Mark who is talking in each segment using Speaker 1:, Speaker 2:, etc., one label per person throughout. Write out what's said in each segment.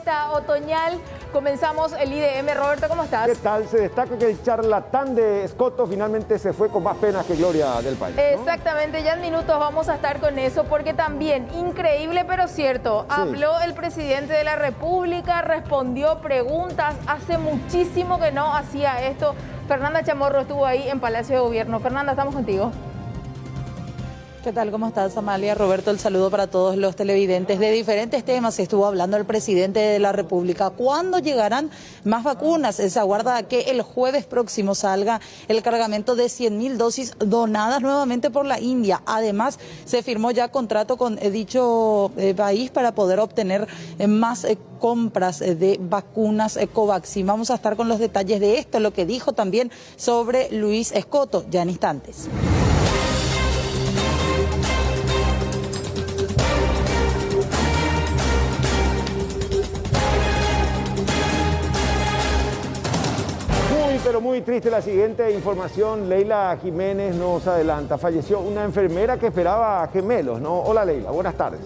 Speaker 1: fiesta otoñal. Comenzamos el IDM. Roberto, ¿cómo estás?
Speaker 2: ¿Qué tal? Se destaca que el charlatán de Escoto finalmente se fue con más penas que gloria del país, ¿no?
Speaker 1: Exactamente, ya en minutos vamos a estar con eso, porque también, increíble pero cierto,
Speaker 2: Sí.
Speaker 1: Habló el presidente de la República, respondió preguntas, hace muchísimo que no hacía esto. Fernanda Chamorro estuvo ahí en Palacio de Gobierno. Fernanda, estamos contigo.
Speaker 3: ¿Qué tal? ¿Cómo estás, Amalia? Roberto, el saludo para todos los televidentes. De diferentes temas estuvo hablando el presidente de la República. ¿Cuándo llegarán más vacunas? Se aguarda que el jueves próximo salga el cargamento de 100.000 dosis donadas nuevamente por la India. Además, se firmó ya contrato con dicho país para poder obtener más compras de vacunas Covaxin. Vamos a estar con los detalles de esto, lo que dijo también sobre Luis Escoto, ya en instantes.
Speaker 2: Pero muy triste la siguiente información. Leila Jiménez nos adelanta. Falleció una enfermera que esperaba gemelos, ¿no? Hola Leila, buenas tardes.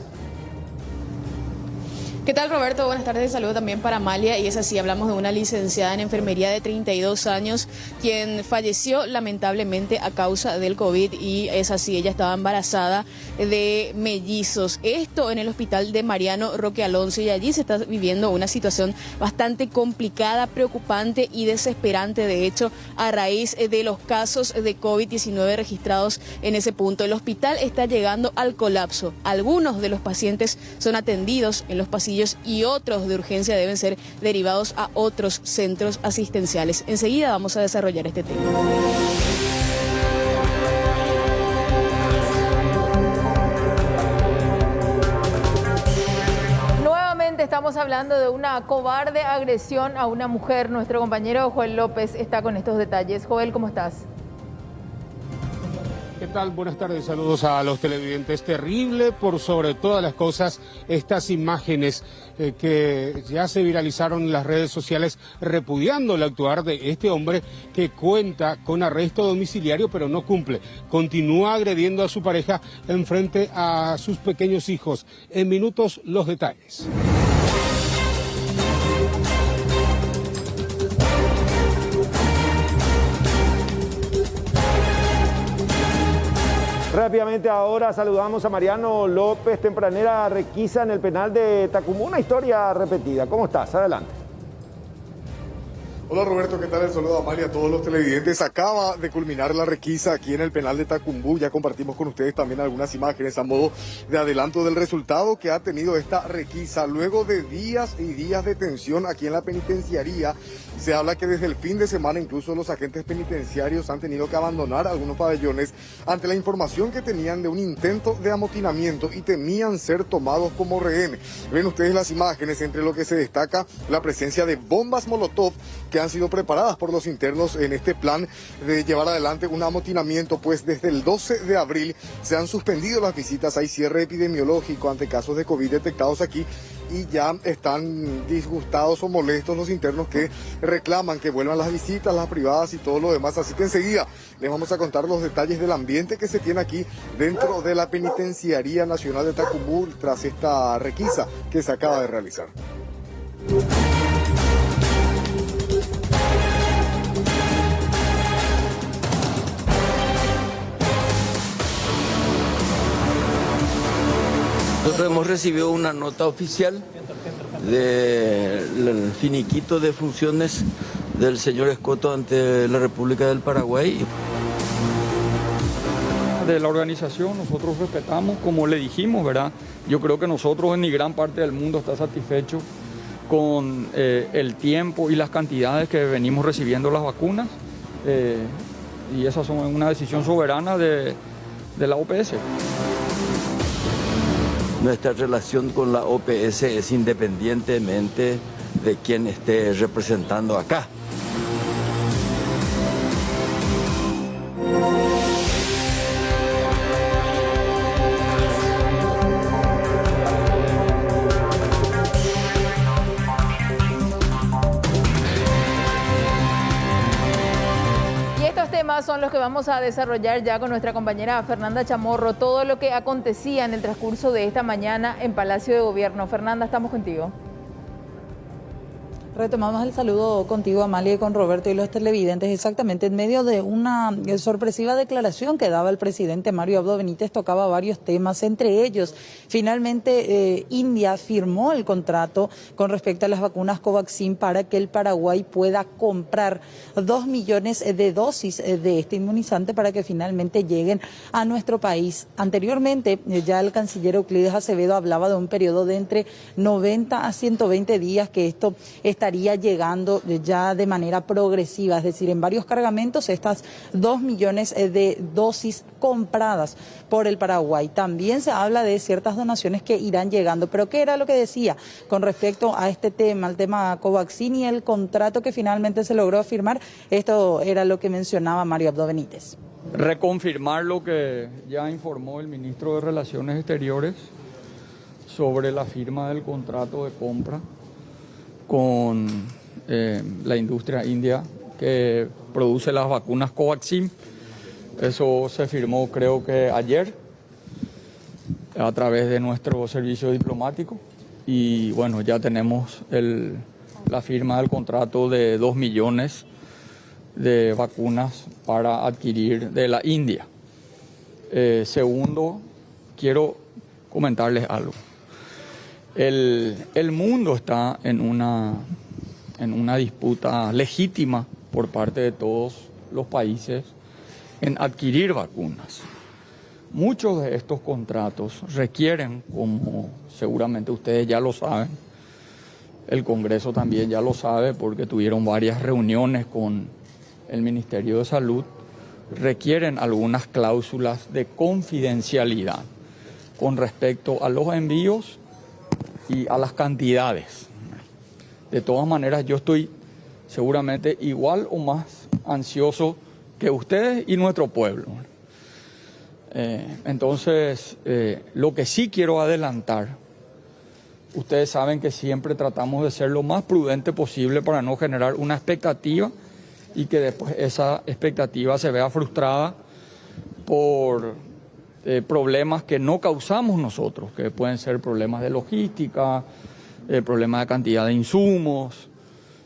Speaker 4: ¿Qué tal, Roberto? Buenas tardes, saludo también para Amalia. Y es así, hablamos de una licenciada en enfermería de 32 años, quien falleció lamentablemente a causa del COVID, y es así, ella estaba embarazada de mellizos. Esto en el hospital de Mariano Roque Alonso, y allí se está viviendo una situación bastante complicada, preocupante y desesperante, de hecho, a raíz de los casos de COVID-19 registrados en ese punto. El hospital está llegando al colapso. Algunos de los pacientes son atendidos en los pasillos y otros de urgencia deben ser derivados a otros centros asistenciales. Enseguida vamos a desarrollar este tema.
Speaker 1: Nuevamente estamos hablando de una cobarde agresión a una mujer. Nuestro compañero Joel López está con estos detalles. Joel, ¿cómo estás?
Speaker 5: ¿Qué tal? Buenas tardes, saludos a los televidentes. Terrible, por sobre todas las cosas, estas imágenes que ya se viralizaron en las redes sociales repudiando el actuar de este hombre que cuenta con arresto domiciliario pero no cumple. Continúa agrediendo a su pareja en frente a sus pequeños hijos. En minutos los detalles.
Speaker 2: Rápidamente ahora saludamos a Mariano López, tempranera requisa en el penal de Tacumbú. Una historia repetida. ¿Cómo estás? Adelante.
Speaker 6: Hola Roberto, ¿qué tal? El saludo a Amalia, a todos los televidentes. Acaba de culminar la requisa aquí en el penal de Tacumbú. Ya compartimos con ustedes también algunas imágenes a modo de adelanto del resultado que ha tenido esta requisa. Luego de días y días de tensión aquí en la penitenciaría, se habla que desde el fin de semana incluso los agentes penitenciarios han tenido que abandonar algunos pabellones ante la información que tenían de un intento de amotinamiento y temían ser tomados como rehenes. Ven ustedes las imágenes, entre lo que se destaca la presencia de bombas Molotov que han sido preparadas por los internos en este plan de llevar adelante un amotinamiento, pues desde el 12 de abril se han suspendido las visitas. Hay cierre epidemiológico ante casos de COVID detectados aquí y ya están disgustados o molestos los internos que reclaman que vuelvan las visitas, las privadas y todo lo demás. Así que enseguida les vamos a contar los detalles del ambiente que se tiene aquí dentro de la Penitenciaría Nacional de Tacumbú tras esta requisa que se acaba de realizar.
Speaker 7: Nosotros hemos recibido una nota oficial del finiquito de funciones del señor Escoto ante la República del Paraguay.
Speaker 8: De la organización nosotros respetamos, como le dijimos, ¿verdad? Yo creo que nosotros ni gran parte del mundo está satisfecho con el tiempo y las cantidades que venimos recibiendo las vacunas, y esas son una decisión soberana de la OPS.
Speaker 7: Nuestra relación con la OPS es independientemente de quién esté representando acá.
Speaker 1: Son los que vamos a desarrollar ya con nuestra compañera Fernanda Chamorro, todo lo que acontecía en el transcurso de esta mañana en Palacio de Gobierno. Fernanda, estamos contigo.
Speaker 3: Retomamos el saludo contigo, Amalia, y con Roberto y los televidentes. Exactamente, en medio de una sorpresiva declaración que daba el presidente Mario Abdo Benítez, tocaba varios temas, entre ellos, finalmente India firmó el contrato con respecto a las vacunas Covaxin para que el Paraguay pueda comprar 2 millones de dosis de este inmunizante para que finalmente lleguen a nuestro país. Anteriormente, ya el canciller Euclides Acevedo hablaba de un periodo de entre 90 a 120 días que esto estaría llegando ya de manera progresiva, es decir, en varios cargamentos estas 2 millones de dosis compradas por el Paraguay. También se habla de ciertas donaciones que irán llegando, pero ¿qué era lo que decía con respecto a este tema, el tema Covaxin y el contrato que finalmente se logró firmar? Esto era lo que mencionaba Mario Abdo Benítez.
Speaker 8: Reconfirmar lo que ya informó el ministro de Relaciones Exteriores sobre la firma del contrato de compra con la industria india que produce las vacunas Covaxin. Eso se firmó creo que ayer a través de nuestro servicio diplomático y bueno, ya tenemos la firma del contrato de 2 millones de vacunas para adquirir de la India. Segundo, quiero comentarles algo. El mundo está en una disputa legítima por parte de todos los países en adquirir vacunas. Muchos de estos contratos requieren, como seguramente ustedes ya lo saben, el Congreso también ya lo sabe porque tuvieron varias reuniones con el Ministerio de Salud, requieren algunas cláusulas de confidencialidad con respecto a los envíos y a las cantidades. De todas maneras, yo estoy seguramente igual o más ansioso que ustedes y nuestro pueblo. Entonces, lo que sí quiero adelantar, ustedes saben que siempre tratamos de ser lo más prudente posible para no generar una expectativa y que después esa expectativa se vea frustrada por problemas que no causamos nosotros, que pueden ser problemas de logística, problemas de cantidad de insumos,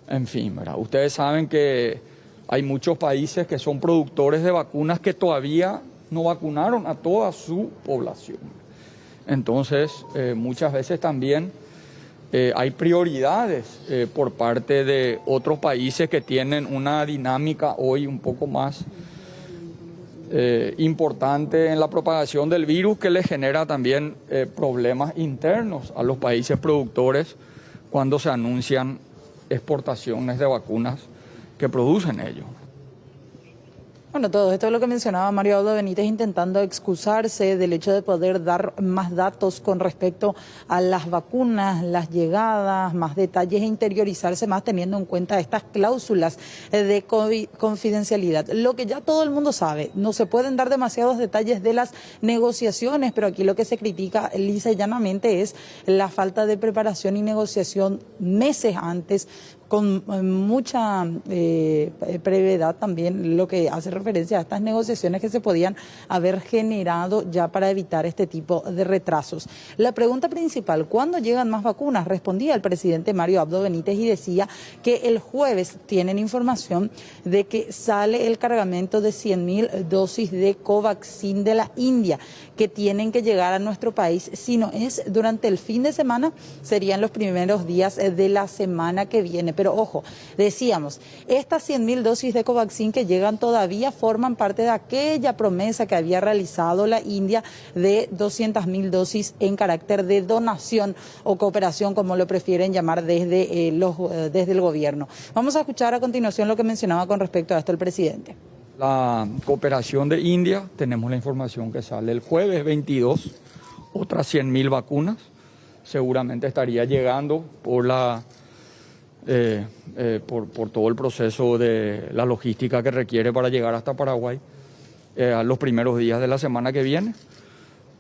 Speaker 8: en fin, ¿verdad? Ustedes saben que hay muchos países que son productores de vacunas que todavía no vacunaron a toda su población. Entonces, muchas veces también hay prioridades por parte de otros países que tienen una dinámica hoy un poco más importante en la propagación del virus, que les genera también problemas internos a los países productores cuando se anuncian exportaciones de vacunas que producen ellos.
Speaker 3: Bueno, todo esto es lo que mencionaba Mario Abdo Benítez, intentando excusarse del hecho de poder dar más datos con respecto a las vacunas, las llegadas, más detalles e interiorizarse más teniendo en cuenta estas cláusulas de confidencialidad. Lo que ya todo el mundo sabe, no se pueden dar demasiados detalles de las negociaciones, pero aquí lo que se critica lisa y llanamente es la falta de preparación y negociación meses antes, con mucha brevedad también, lo que hace referencia a estas negociaciones que se podían haber generado ya para evitar este tipo de retrasos. La pregunta principal, ¿cuándo llegan más vacunas? Respondía el presidente Mario Abdo Benítez y decía que el jueves tienen información de que sale el cargamento de 100.000 dosis de Covaxin de la India, que tienen que llegar a nuestro país. Si no es durante el fin de semana, serían los primeros días de la semana que viene. Pero ojo, decíamos, estas 100.000 dosis de Covaxin que llegan todavía forman parte de aquella promesa que había realizado la India de 200.000 dosis en carácter de donación o cooperación, como lo prefieren llamar desde el gobierno. Vamos a escuchar a continuación lo que mencionaba con respecto a esto el presidente.
Speaker 8: La cooperación de India, tenemos la información que sale el jueves 22, otras 100.000 vacunas, seguramente estaría llegando por por todo el proceso de la logística que requiere para llegar hasta Paraguay a los primeros días de la semana que viene.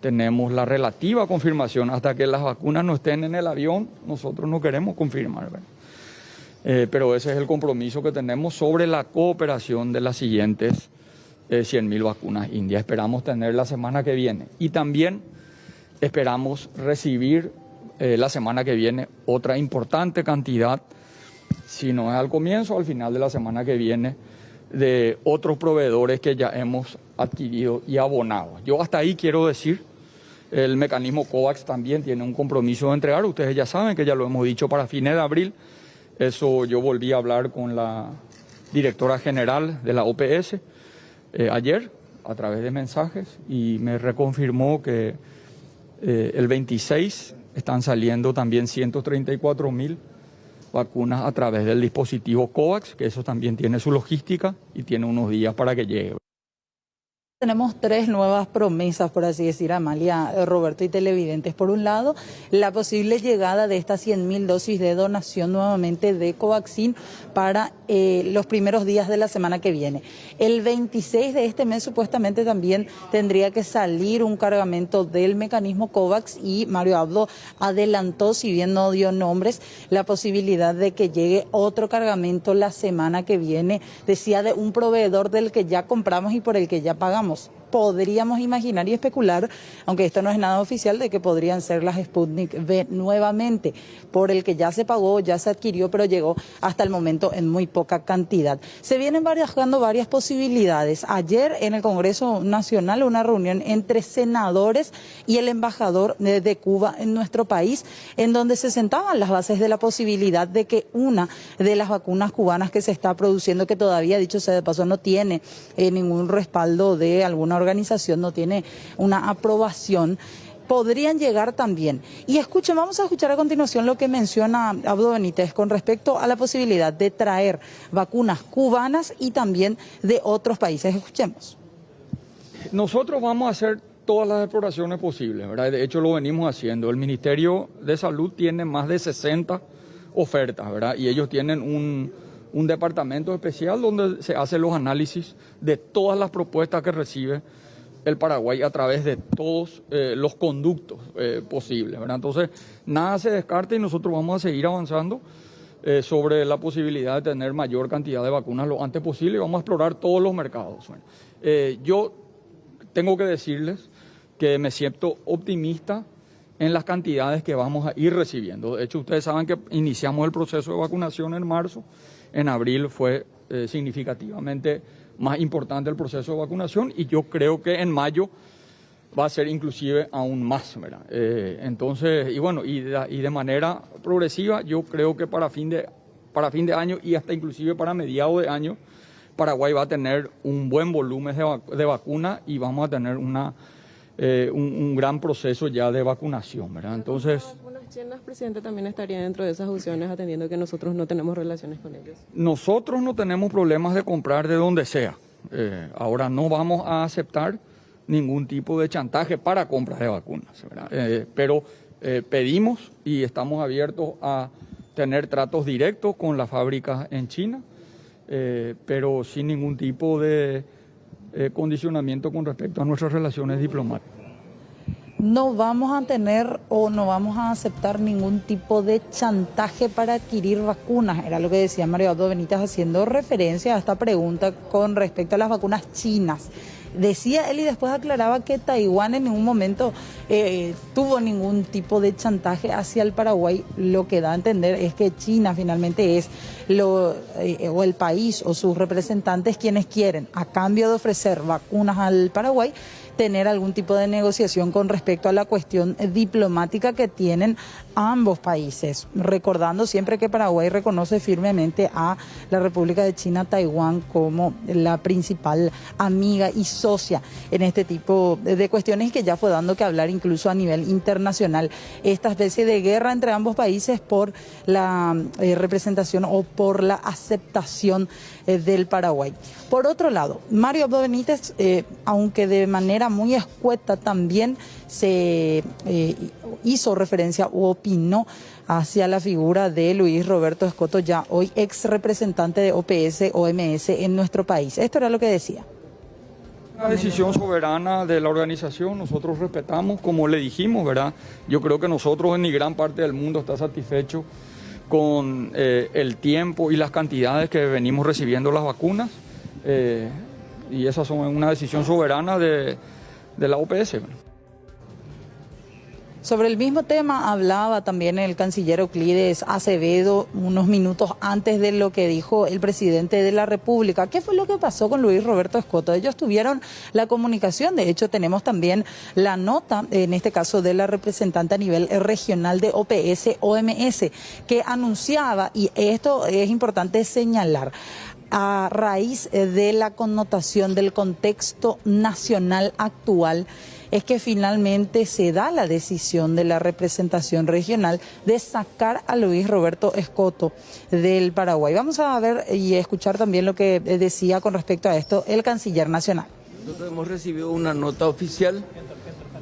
Speaker 8: Tenemos la relativa confirmación, hasta que las vacunas no estén en el avión, nosotros no queremos confirmar, ¿verdad? Pero ese es el compromiso que tenemos sobre la cooperación de las siguientes 100.000 vacunas indias. Esperamos tener la semana que viene y también esperamos recibir la semana que viene otra importante cantidad si no es al comienzo, al final de la semana que viene, de otros proveedores que ya hemos adquirido y abonado. Yo hasta ahí quiero decir, el mecanismo COVAX también tiene un compromiso de entregar, ustedes ya saben que ya lo hemos dicho para fines de abril, eso yo volví a hablar con la directora general de la OPS ayer a través de mensajes y me reconfirmó que el 26 están saliendo también 134.000 vacunas a través del dispositivo COVAX, que eso también tiene su logística y tiene unos días para que llegue.
Speaker 3: Tenemos tres nuevas promesas, por así decir, Amalia, Roberto y televidentes. Por un lado, la posible llegada de estas 100.000 dosis de donación nuevamente de Covaxin para los primeros días de la semana que viene. El 26 de este mes supuestamente también tendría que salir un cargamento del mecanismo COVAX y Mario Abdo adelantó, si bien no dio nombres, la posibilidad de que llegue otro cargamento la semana que viene, decía, de un proveedor del que ya compramos y por el que ya pagamos. Podríamos imaginar y especular, aunque esto no es nada oficial, de que podrían ser las Sputnik V nuevamente, por el que ya se pagó, ya se adquirió, pero llegó hasta el momento en muy poca cantidad. Se vienen barajando varias posibilidades. Ayer en el Congreso Nacional una reunión entre senadores y el embajador de Cuba en nuestro país, en donde se sentaban las bases de la posibilidad de que una de las vacunas cubanas que se está produciendo, que todavía, dicho sea de paso, no tiene ningún respaldo de alguna organización, no tiene una aprobación, podrían llegar también. Y escuchen, vamos a escuchar a continuación lo que menciona Abdo Benítez con respecto a la posibilidad de traer vacunas cubanas y también de otros países. Escuchemos.
Speaker 8: Nosotros vamos a hacer todas las exploraciones posibles, ¿verdad? De hecho lo venimos haciendo. El Ministerio de Salud tiene más de 60 ofertas, ¿verdad? Y ellos tienen un departamento especial donde se hacen los análisis de todas las propuestas que recibe el Paraguay a través de todos los conductos posibles, ¿verdad? Entonces, nada se descarta y nosotros vamos a seguir avanzando sobre la posibilidad de tener mayor cantidad de vacunas lo antes posible y vamos a explorar todos los mercados. Bueno, yo tengo que decirles que me siento optimista en las cantidades que vamos a ir recibiendo. De hecho, ustedes saben que iniciamos el proceso de vacunación en marzo. En abril fue significativamente más importante el proceso de vacunación y yo creo que en mayo va a ser inclusive aún más, ¿verdad? Entonces, y bueno, y de manera progresiva, yo creo que para fin de año y hasta inclusive para mediados de año, Paraguay va a tener un buen volumen de vacuna y vamos a tener un gran proceso ya de vacunación, ¿verdad? Entonces,
Speaker 9: chinas, presidente, también estaría dentro de esas opciones, atendiendo que nosotros no tenemos relaciones con ellos.
Speaker 8: Nosotros no tenemos problemas de comprar de donde sea. Ahora no vamos a aceptar ningún tipo de chantaje para compras de vacunas, ¿verdad? Pero pedimos y estamos abiertos a tener tratos directos con las fábricas en China, pero sin ningún tipo de condicionamiento con respecto a nuestras relaciones diplomáticas.
Speaker 3: No vamos a tener o no vamos a aceptar ningún tipo de chantaje para adquirir vacunas. Era lo que decía Mario Abdo Benítez haciendo referencia a esta pregunta con respecto a las vacunas chinas. Decía él y después aclaraba que Taiwán en ningún momento tuvo ningún tipo de chantaje hacia el Paraguay. Lo que da a entender es que China finalmente es o el país o sus representantes quienes quieren, a cambio de ofrecer vacunas al Paraguay, tener algún tipo de negociación con respecto a la cuestión diplomática que tienen ambos países. Recordando siempre que Paraguay reconoce firmemente a la República de China, Taiwán, como la principal amiga y socia en este tipo de cuestiones, que ya fue dando que hablar incluso a nivel internacional. Esta especie de guerra entre ambos países por la representación o por la aceptación del Paraguay. Por otro lado, Mario Abdo Benítez, aunque de manera muy escueta, también se hizo referencia u opinó hacia la figura de Luis Roberto Escoto, ya hoy ex representante de OPS-OMS en nuestro país. Esto era lo que decía.
Speaker 8: Una decisión soberana de la organización, nosotros respetamos, como le dijimos, ¿verdad? Yo creo que nosotros ni gran parte del mundo está satisfecho con el tiempo y las cantidades que venimos recibiendo las vacunas, y esas son una decisión soberana de la OPS.
Speaker 3: Sobre el mismo tema hablaba también el canciller Euclides Acevedo unos minutos antes de lo que dijo el presidente de la República. ¿Qué fue lo que pasó con Luis Roberto Escoto? Ellos tuvieron la comunicación, de hecho tenemos también la nota, en este caso de la representante a nivel regional de OPS-OMS, que anunciaba, y esto es importante señalar, a raíz de la connotación del contexto nacional actual, es que finalmente se da la decisión de la representación regional de sacar a Luis Roberto Escoto del Paraguay. Vamos a ver y escuchar también lo que decía con respecto a esto el canciller nacional.
Speaker 7: Nosotros hemos recibido una nota oficial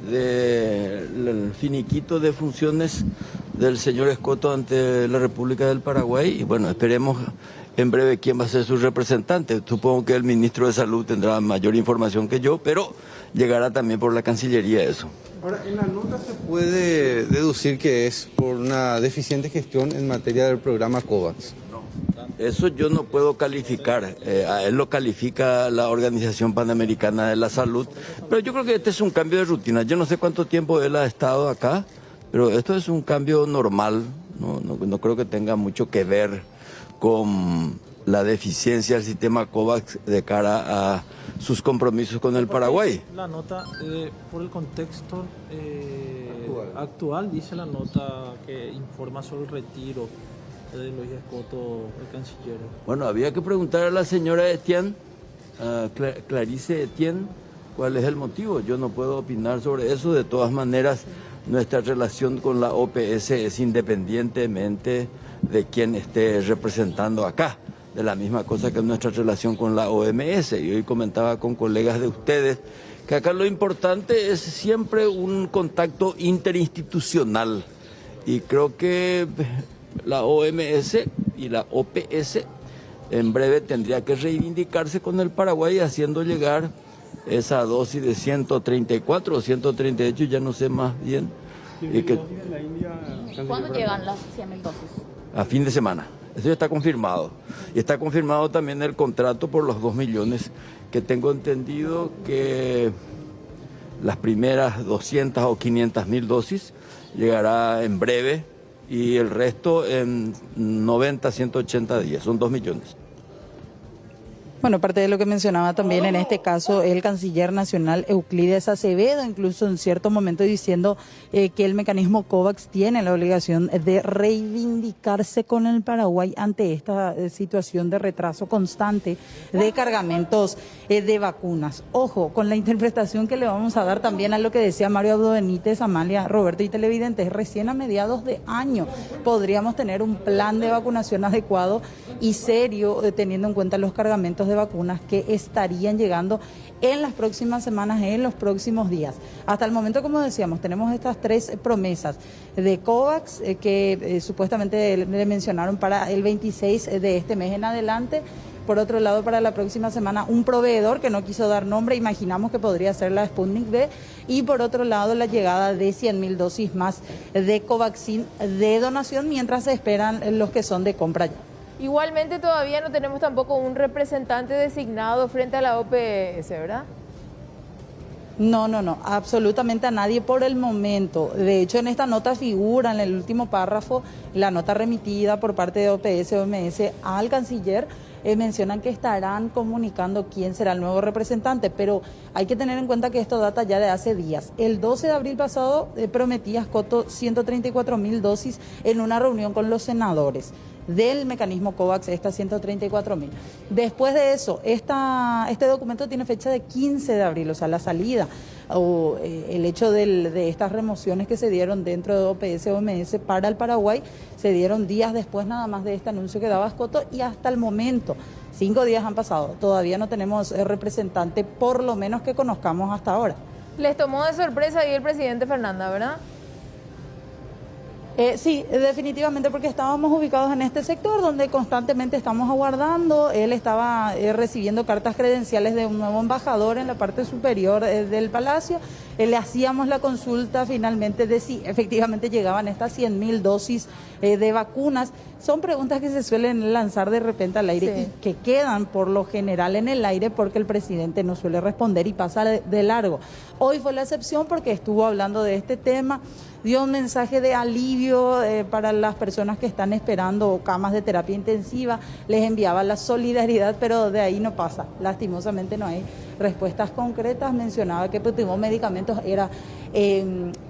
Speaker 7: del finiquito de funciones del señor Escoto ante la República del Paraguay y bueno, esperemos en breve quién va a ser su representante. Supongo que el ministro de Salud tendrá mayor información que yo, pero llegará también por la Cancillería eso.
Speaker 10: Ahora, en la nota se puede deducir que es por una deficiente gestión en materia del programa COVAX.
Speaker 7: Eso yo no puedo calificar, a él lo califica la Organización Panamericana de la Salud, pero yo creo que este es un cambio de rutina. Yo no sé cuánto tiempo él ha estado acá, pero esto es un cambio normal, no creo que tenga mucho que ver con la deficiencia del sistema COVAX de cara a sus compromisos con el Paraguay.
Speaker 11: La nota, por el contexto actual, dice la nota que informa sobre el retiro de Luis Escoto, el canciller.
Speaker 7: Bueno, había que preguntar a la señora Etienne, Clarice Etienne, cuál es el motivo. Yo no puedo opinar sobre eso. De todas maneras, nuestra relación con la OPS es independientemente de quien esté representando acá, de la misma cosa que nuestra relación con la OMS. Y hoy comentaba con colegas de ustedes que acá lo importante es siempre un contacto interinstitucional y creo que la OMS y la OPS en breve tendría que reivindicarse con el Paraguay haciendo llegar esa dosis de 134 o 138, ya no sé más bien.
Speaker 12: ¿Cuándo llegan las 100.000 dosis?
Speaker 7: A fin de semana. Eso ya está confirmado. Y está confirmado también el contrato por los 2 millones, que tengo entendido que las primeras 200 o 500.000 dosis llegará en breve y el resto en 90, 180 días. Son 2 millones.
Speaker 3: Bueno, parte de lo que mencionaba también en este caso el canciller nacional Euclides Acevedo, incluso en cierto momento diciendo que el mecanismo COVAX tiene la obligación de reivindicarse con el Paraguay ante esta situación de retraso constante de cargamentos de vacunas. Ojo, con la interpretación que le vamos a dar también a lo que decía Mario Abdo Benítez, Amalia, Roberto y televidentes, recién a mediados de año podríamos tener un plan de vacunación adecuado y serio, teniendo en cuenta los cargamentos de vacunas que estarían llegando en las próximas semanas, en los próximos días. Hasta el momento, como decíamos, tenemos estas 3 promesas de COVAX que supuestamente le mencionaron para el 26 de este mes en adelante. Por otro lado, para la próxima semana, un proveedor que no quiso dar nombre, imaginamos que podría ser la Sputnik V. Y por otro lado, la llegada de 100.000 dosis más de Covaxin de donación, mientras se esperan los que son de compra ya.
Speaker 1: Igualmente todavía no tenemos tampoco un representante designado frente a la OPS, ¿verdad?
Speaker 3: No, absolutamente a nadie por el momento. De hecho, en esta nota figura en el último párrafo la nota remitida por parte de OPS-OMS al canciller. Mencionan que estarán comunicando quién será el nuevo representante, pero hay que tener en cuenta que esto data ya de hace días. El 12 de abril pasado prometía Escoto 134.000 dosis en una reunión con los senadores del mecanismo COVAX, estas 134.000. Después de eso, este documento tiene fecha de 15 de abril, o sea, la salida o el hecho de estas remociones que se dieron dentro de OPS-OMS para el Paraguay se dieron días después nada más de este anuncio que daba Escoto y hasta el momento, 5 días han pasado, todavía no tenemos representante, por lo menos que conozcamos hasta ahora.
Speaker 1: Les tomó de sorpresa ahí el presidente Fernanda, ¿verdad?
Speaker 3: Sí, definitivamente, porque estábamos ubicados en este sector donde constantemente estamos aguardando. Él estaba recibiendo cartas credenciales de un nuevo embajador en la parte superior del palacio le hacíamos la consulta finalmente de si efectivamente llegaban estas 100.000 dosis de vacunas. Son preguntas que se suelen lanzar de repente al aire y que quedan por lo general en el aire porque el presidente no suele responder y pasa de largo. Hoy fue la excepción porque estuvo hablando de este tema, dio un mensaje de alivio para las personas que están esperando camas de terapia intensiva, les enviaba la solidaridad, pero de ahí no pasa. Lastimosamente no hay respuestas concretas. Mencionaba que Putimos Medicamentos era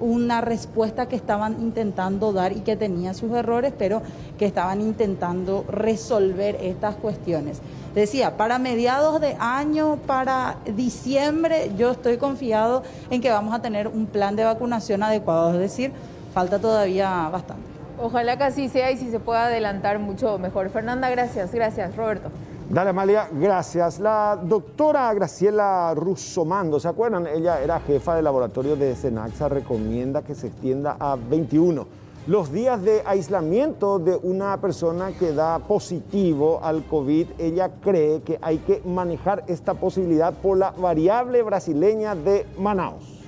Speaker 3: una respuesta que estaban intentando dar y que tenía sus errores, pero que estaban intentando resolver estas cuestiones. Decía, para mediados de año, para diciembre, yo estoy confiado en que vamos a tener un plan de vacunación adecuado, es decir, falta todavía bastante.
Speaker 1: Ojalá que así sea y si se pueda adelantar mucho mejor. Fernanda, gracias, Roberto.
Speaker 2: Dale, Amalia, gracias. La doctora Graciela Russomando, ¿se acuerdan? Ella era jefa de laboratorio de Senaxa, recomienda que se extienda a 21 los días de aislamiento de una persona que da positivo al COVID. Ella cree que hay que manejar esta posibilidad por la variable brasileña de Manaus.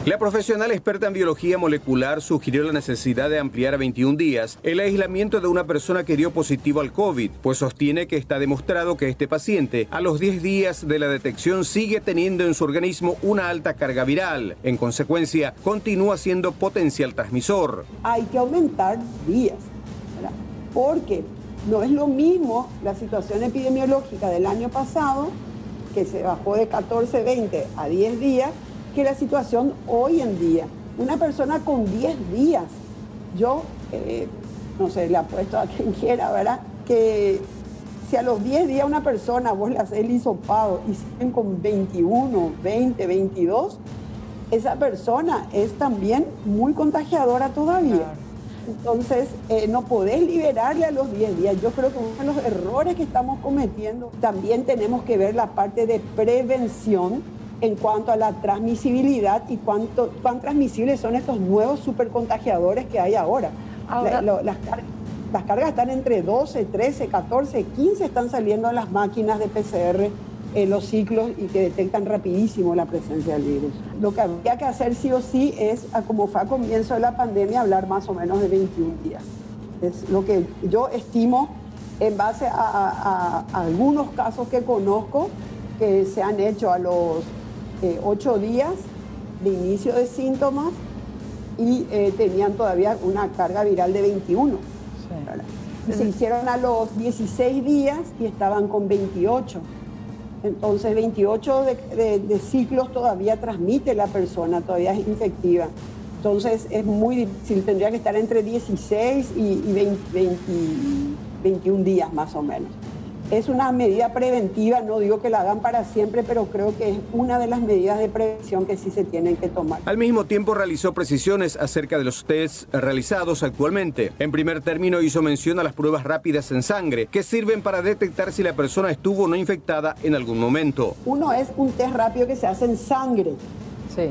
Speaker 13: La profesional experta en biología molecular sugirió la necesidad de ampliar a 21 días el aislamiento de una persona que dio positivo al COVID, pues sostiene que está demostrado que este paciente a los 10 días de la detección sigue teniendo en su organismo una alta carga viral. En consecuencia, continúa siendo potencial transmisor.
Speaker 14: Hay que aumentar días, ¿verdad? Porque no es lo mismo la situación epidemiológica del año pasado, que se bajó de 14, 20 a 10 días, que la situación hoy en día. Una persona con 10 días, yo, no sé, le apuesto a quien quiera, ¿verdad? Que si a los 10 días una persona vos le haces el hisopado y siguen con 21, 20, 22, esa persona es también muy contagiadora todavía. Entonces, no podés liberarle a los 10 días. Yo creo que uno de los errores que estamos cometiendo, también tenemos que ver la parte de prevención en cuanto a la transmisibilidad y cuán transmisibles son estos nuevos supercontagiadores que hay ahora. Las cargas están entre 12, 13, 14, 15 están saliendo en las máquinas de PCR, los ciclos, y que detectan rapidísimo la presencia del virus. Lo que habría que hacer sí o sí es, como fue a comienzo de la pandemia, hablar más o menos de 21 días. Es lo que yo estimo en base a algunos casos que conozco que se han hecho a los 8 días de inicio de síntomas y tenían todavía una carga viral de 21. Sí. Se hicieron a los 16 días y estaban con 28. Entonces 28 de ciclos todavía transmite la persona, todavía es infectiva. Entonces es muy difícil, tendría que estar entre 16 y 21 días más o menos. Es una medida preventiva, no digo que la hagan para siempre, pero creo que es una de las medidas de prevención que sí se tienen que tomar.
Speaker 13: Al mismo tiempo realizó precisiones acerca de los tests realizados actualmente. En primer término hizo mención a las pruebas rápidas en sangre, que sirven para detectar si la persona estuvo o no infectada en algún momento.
Speaker 14: Uno es un test rápido que se hace en sangre.
Speaker 3: Sí.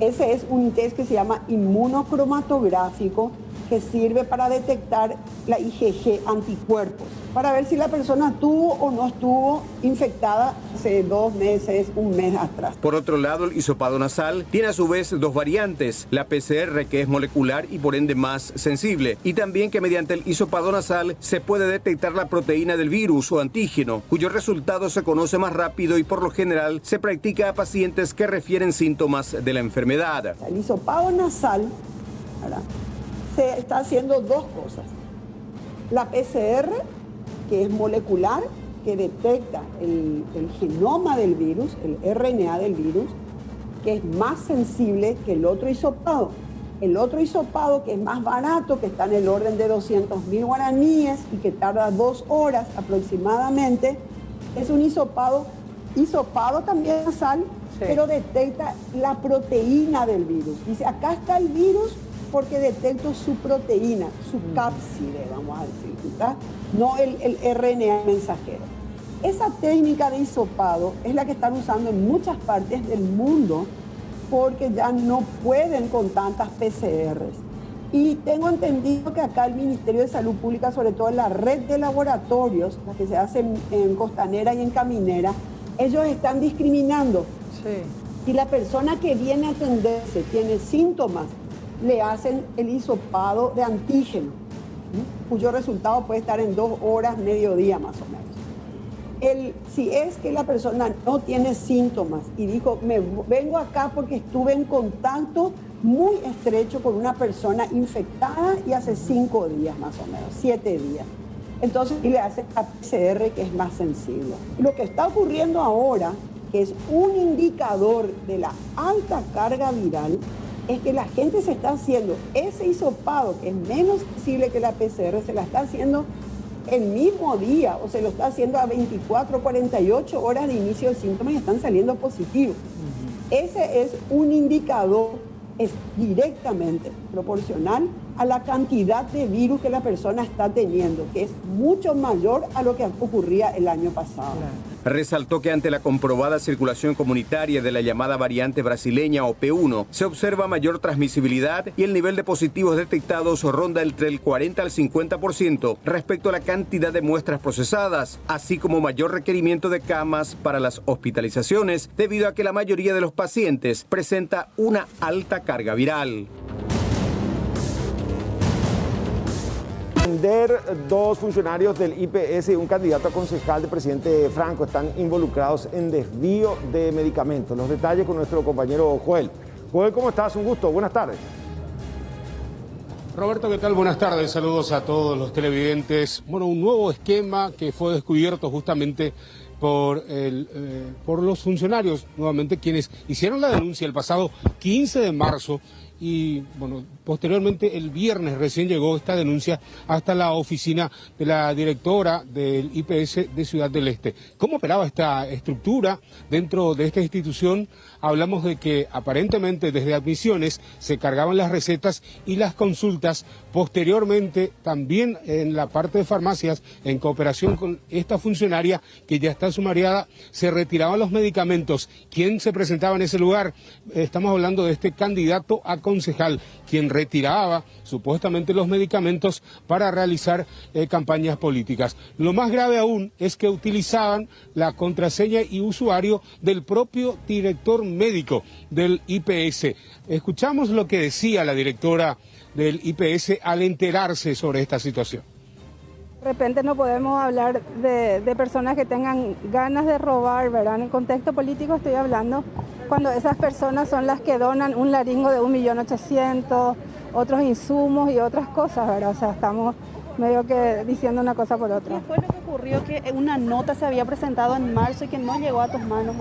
Speaker 14: Ese es un test que se llama inmunocromatográfico, que sirve para detectar la IgG anticuerpos, para ver si la persona estuvo o no estuvo infectada hace 2 meses, un mes atrás.
Speaker 13: Por otro lado, el hisopado nasal tiene a su vez 2 variantes, la PCR, que es molecular y por ende más sensible, y también que mediante el hisopado nasal se puede detectar la proteína del virus o antígeno, cuyo resultado se conoce más rápido y por lo general se practica a pacientes que refieren síntomas de la enfermedad.
Speaker 14: El hisopado nasal, ¿verdad?, se está haciendo 2 cosas. La PCR, que es molecular, que detecta el genoma del virus, el RNA del virus, que es más sensible que el otro hisopado. El otro hisopado, que es más barato, que está en el orden de 200.000 guaraníes y que tarda 2 horas aproximadamente, es un hisopado también nasal, sí, pero detecta la proteína del virus. Dice, acá está el virus, porque detecto su proteína, su cápside, vamos a decir, ¿está? No el RNA mensajero. Esa técnica de hisopado es la que están usando en muchas partes del mundo porque ya no pueden con tantas PCRs. Y tengo entendido que acá el Ministerio de Salud Pública, sobre todo en la red de laboratorios, las que se hacen en Costanera y en Caminera, ellos están discriminando. Si la persona que viene a atenderse tiene síntomas, le hacen el hisopado de antígeno, cuyo resultado puede estar en 2 horas, mediodía más o menos. Si es que la persona no tiene síntomas y dijo, vengo acá porque estuve en contacto muy estrecho con una persona infectada y hace 5 días más o menos, 7 días. Entonces, y le hacen la PCR, que es más sensible. Lo que está ocurriendo ahora, que es un indicador de la alta carga viral, es que la gente se está haciendo ese hisopado, que es menos sensible que la PCR, se la está haciendo el mismo día, o se lo está haciendo a 24, 48 horas de inicio del síntoma y están saliendo positivos. Ese es un indicador, es directamente proporcional a la cantidad de virus que la persona está teniendo, que es mucho mayor a lo que ocurría el año pasado.
Speaker 13: Resaltó que ante la comprobada circulación comunitaria de la llamada variante brasileña o P1, se observa mayor transmisibilidad y el nivel de positivos detectados ronda entre el 40 al 50% respecto a la cantidad de muestras procesadas, así como mayor requerimiento de camas para las hospitalizaciones, debido a que la mayoría de los pacientes presenta una alta carga viral.
Speaker 2: 2 funcionarios del IPS y un candidato a concejal del presidente Franco están involucrados en desvío de medicamentos. Los detalles con nuestro compañero Joel. Joel, ¿cómo estás? Un gusto. Buenas tardes.
Speaker 5: Roberto, ¿qué tal? Buenas tardes. Saludos a todos los televidentes. Bueno, un nuevo esquema que fue descubierto justamente por los funcionarios, nuevamente, quienes hicieron la denuncia el pasado 15 de marzo. Y bueno, posteriormente el viernes recién llegó esta denuncia hasta la oficina de la directora del IPS de Ciudad del Este. ¿Cómo operaba esta estructura dentro de esta institución? Hablamos de que aparentemente desde admisiones se cargaban las recetas y las consultas. Posteriormente también en la parte de farmacias, en cooperación con esta funcionaria que ya está sumariada, se retiraban los medicamentos. ¿Quién se presentaba en ese lugar? Estamos hablando de este candidato a concejal, quien retiraba supuestamente los medicamentos para realizar campañas políticas. Lo más grave aún es que utilizaban la contraseña y usuario del propio director médico del IPS. Escuchamos lo que decía la directora del IPS al enterarse sobre esta situación.
Speaker 15: De repente no podemos hablar de personas que tengan ganas de robar, ¿verdad? En el contexto político estoy hablando cuando esas personas son las que donan un laringo de 1.800.000, otros insumos y otras cosas, ¿verdad? O sea, estamos medio que diciendo una cosa por otra.
Speaker 16: ¿Qué fue lo que ocurrió? Que una nota se había presentado en marzo y que no llegó a tus manos.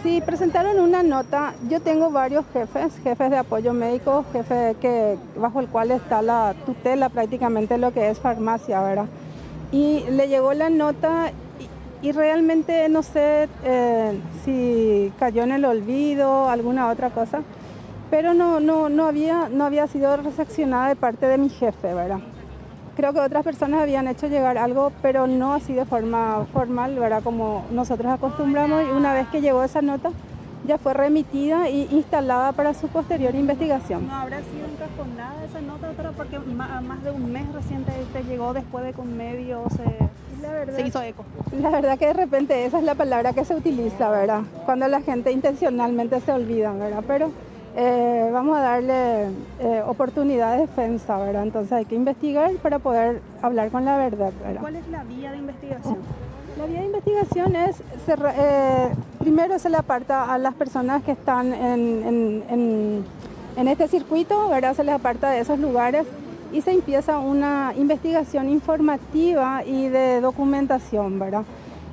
Speaker 15: Sí, presentaron una nota. Yo tengo varios jefes de apoyo médico, jefes bajo el cual está la tutela prácticamente lo que es farmacia, ¿verdad? Y le llegó la nota y realmente no sé si cayó en el olvido, alguna otra cosa, pero no había sido recepcionada de parte de mi jefe, ¿verdad? Creo que otras personas habían hecho llegar algo, pero no así de forma formal, ¿verdad? Como nosotros acostumbramos, y una vez que llegó esa nota, ya fue remitida e instalada para su posterior investigación.
Speaker 16: ¿No habrá sido encajonada esa nota, doctora? Porque más de un mes recién te llegó después de que un medio se hizo eco.
Speaker 15: La verdad que de repente esa es la palabra que se utiliza, ¿verdad? Cuando la gente intencionalmente se olvida, ¿verdad? Pero vamos a darle oportunidad de defensa, ¿verdad? Entonces hay que investigar para poder hablar con la verdad, ¿verdad?
Speaker 16: ¿Cuál es la vía de investigación?
Speaker 15: La vía de investigación es, primero se le aparta a las personas que están en este circuito, ¿verdad? Se les aparta de esos lugares y se empieza una investigación informativa y de documentación, ¿verdad?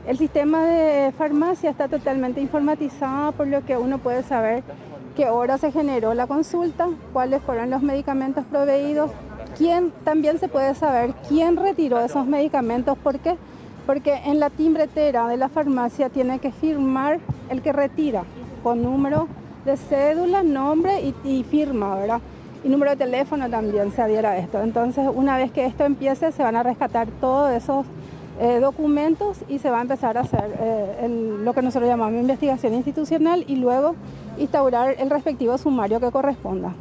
Speaker 15: El sistema de farmacia está totalmente informatizado, por lo que uno puede saber qué hora se generó la consulta, cuáles fueron los medicamentos proveídos, también se puede saber quién retiró esos medicamentos, ¿por qué? Porque en la timbretera de la farmacia tiene que firmar el que retira, con número de cédula, nombre y firma, ¿verdad? Y número de teléfono también se adhiera a esto. Entonces, una vez que esto empiece, se van a rescatar todos esos documentos y se va a empezar a hacer lo que nosotros llamamos investigación institucional y luego instaurar el respectivo sumario que corresponda.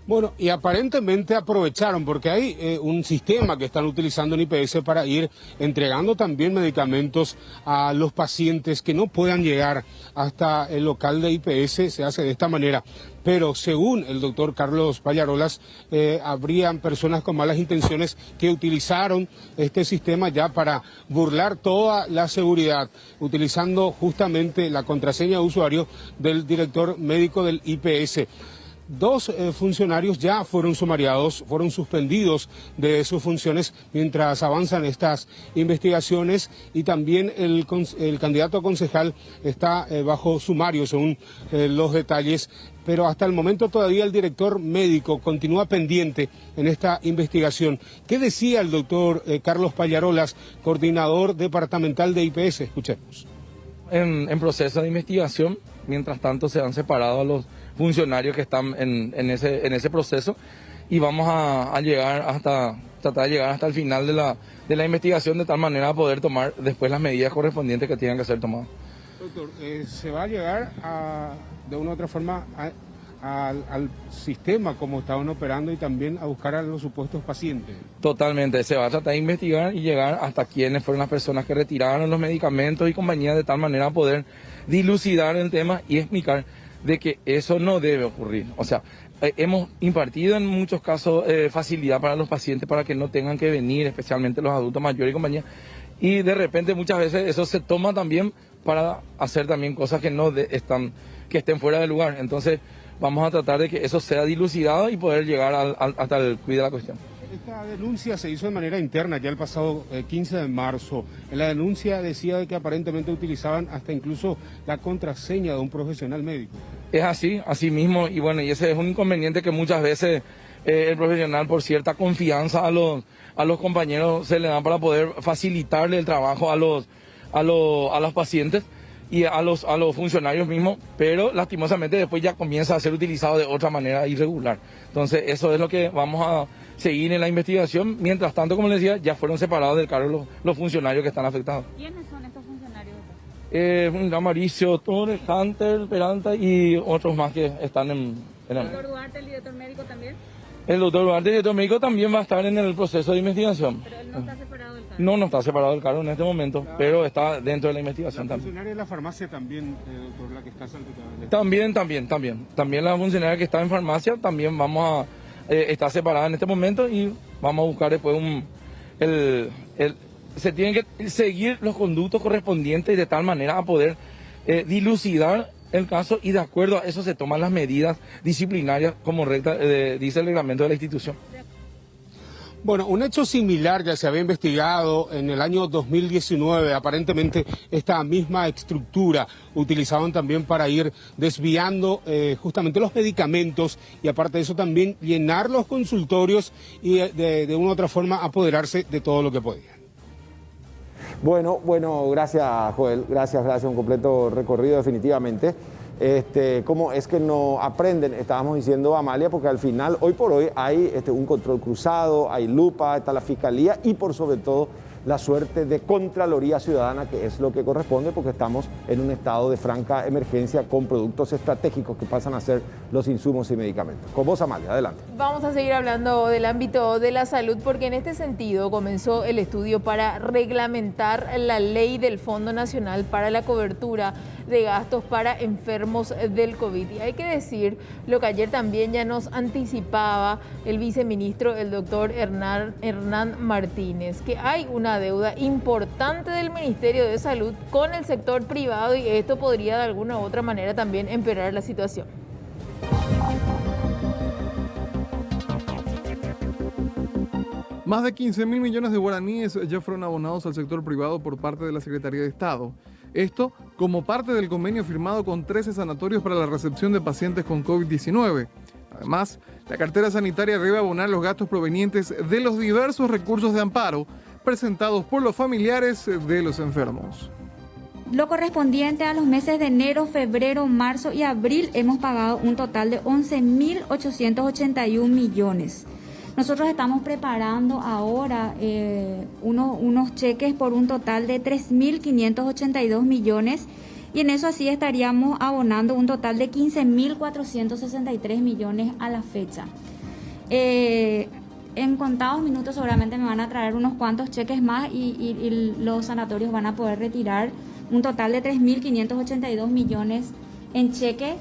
Speaker 5: Bueno, y aparentemente aprovecharon, porque hay un sistema que están utilizando en IPS para ir entregando también medicamentos a los pacientes que no puedan llegar hasta el local de IPS, se hace de esta manera. Pero según el doctor Carlos Pallarolas, habrían personas con malas intenciones que utilizaron este sistema ya para burlar toda la seguridad, utilizando justamente la contraseña de usuario del director médico del IPS. 2 funcionarios ya fueron sumariados, fueron suspendidos de sus funciones mientras avanzan estas investigaciones, y también el candidato a concejal está bajo sumario según los detalles, pero hasta el momento todavía el director médico continúa pendiente en esta investigación. ¿Qué decía el doctor Carlos Pallarolas, coordinador departamental de IPS? Escuchemos.
Speaker 17: En proceso de investigación, mientras tanto se han separado a los funcionarios que están en ese proceso, y vamos a tratar de llegar hasta el final de la investigación, de tal manera a poder tomar después las medidas correspondientes que tengan que ser tomadas.
Speaker 5: Doctor, ¿se va a llegar de una u otra forma al sistema como estaban operando y también a buscar a los supuestos pacientes?
Speaker 17: Totalmente, se va a tratar de investigar y llegar hasta quiénes fueron las personas que retiraron los medicamentos y compañía, de tal manera a poder dilucidar el tema y explicar de que eso no debe ocurrir. O sea, hemos impartido en muchos casos facilidad para los pacientes para que no tengan que venir, especialmente los adultos mayores y compañía, y de repente muchas veces eso se toma también para hacer también cosas que que estén fuera de lugar. Entonces vamos a tratar de que eso sea dilucidado y poder llegar hasta el quid de la cuestión.
Speaker 5: Esta denuncia se hizo de manera interna ya el pasado 15 de marzo. En la denuncia decía de que aparentemente utilizaban hasta incluso la contraseña de un profesional médico.
Speaker 17: Es así mismo, y bueno, y ese es un inconveniente que muchas veces el profesional, por cierta confianza a los compañeros, se le da para poder facilitarle el trabajo a los pacientes y a los funcionarios mismos, pero lastimosamente después ya comienza a ser utilizado de otra manera irregular. Entonces eso es lo que vamos a seguir en la investigación. Mientras tanto, como les decía, ya fueron separados del cargo los funcionarios que están afectados.
Speaker 12: ¿Quiénes son estos funcionarios?
Speaker 17: Mauricio Torres, Hunter, Peralta y otros más que están en
Speaker 12: ¿El doctor Duarte, el director médico también?
Speaker 17: El doctor Duarte, el director médico, también va a estar en el proceso de investigación.
Speaker 12: ¿Pero él no está separado del cargo?
Speaker 17: No está separado del cargo en este momento, pero está dentro de la investigación también.
Speaker 5: ¿La funcionaria de la farmacia también, doctor, la que está salpicada?
Speaker 17: También la funcionaria que está en farmacia también está separada en este momento, y vamos a buscar después se tienen que seguir los conductos correspondientes de tal manera a poder dilucidar el caso, y de acuerdo a eso se toman las medidas disciplinarias como dice el reglamento de la institución.
Speaker 5: Bueno, un hecho similar ya se había investigado en el año 2019. Aparentemente esta misma estructura utilizaban también para ir desviando justamente los medicamentos, y aparte de eso también llenar los consultorios y de una u otra forma apoderarse de todo lo que podían.
Speaker 2: Bueno, gracias Joel, gracias, un completo recorrido definitivamente. ¿Cómo es que no aprenden? Estábamos diciendo, Amalia, porque al final, hoy por hoy, hay un control cruzado, hay lupa, está la fiscalía y por sobre todo la suerte de Contraloría Ciudadana, que es lo que corresponde, porque estamos en un estado de franca emergencia con productos estratégicos que pasan a ser los insumos y medicamentos. Con vos, Amalia, adelante.
Speaker 1: Vamos a seguir hablando del ámbito de la salud, porque en este sentido comenzó el estudio para reglamentar la ley del Fondo Nacional para la cobertura de gastos para enfermos del COVID. Y hay que decir lo que ayer también ya nos anticipaba el viceministro, el doctor Hernán Martínez, que hay una deuda importante del Ministerio de Salud con el sector privado, y esto podría de alguna u otra manera también empeorar la situación.
Speaker 18: Más de 15.000 millones de guaraníes ya fueron abonados al sector privado por parte de la Secretaría de Estado. Esto como parte del convenio firmado con 13 sanatorios para la recepción de pacientes con COVID-19. Además, la cartera sanitaria debe abonar los gastos provenientes de los diversos recursos de amparo presentados por los familiares de los enfermos.
Speaker 19: Lo correspondiente a los meses de enero, febrero, marzo y abril hemos pagado un total de 11.881 millones. Nosotros estamos preparando ahora unos cheques por un total de 3.582 millones, y en eso así estaríamos abonando un total de 15.463 millones a la fecha. En contados minutos seguramente me van a traer unos cuantos cheques más y los sanatorios van a poder retirar un total de 3.582 millones en cheque,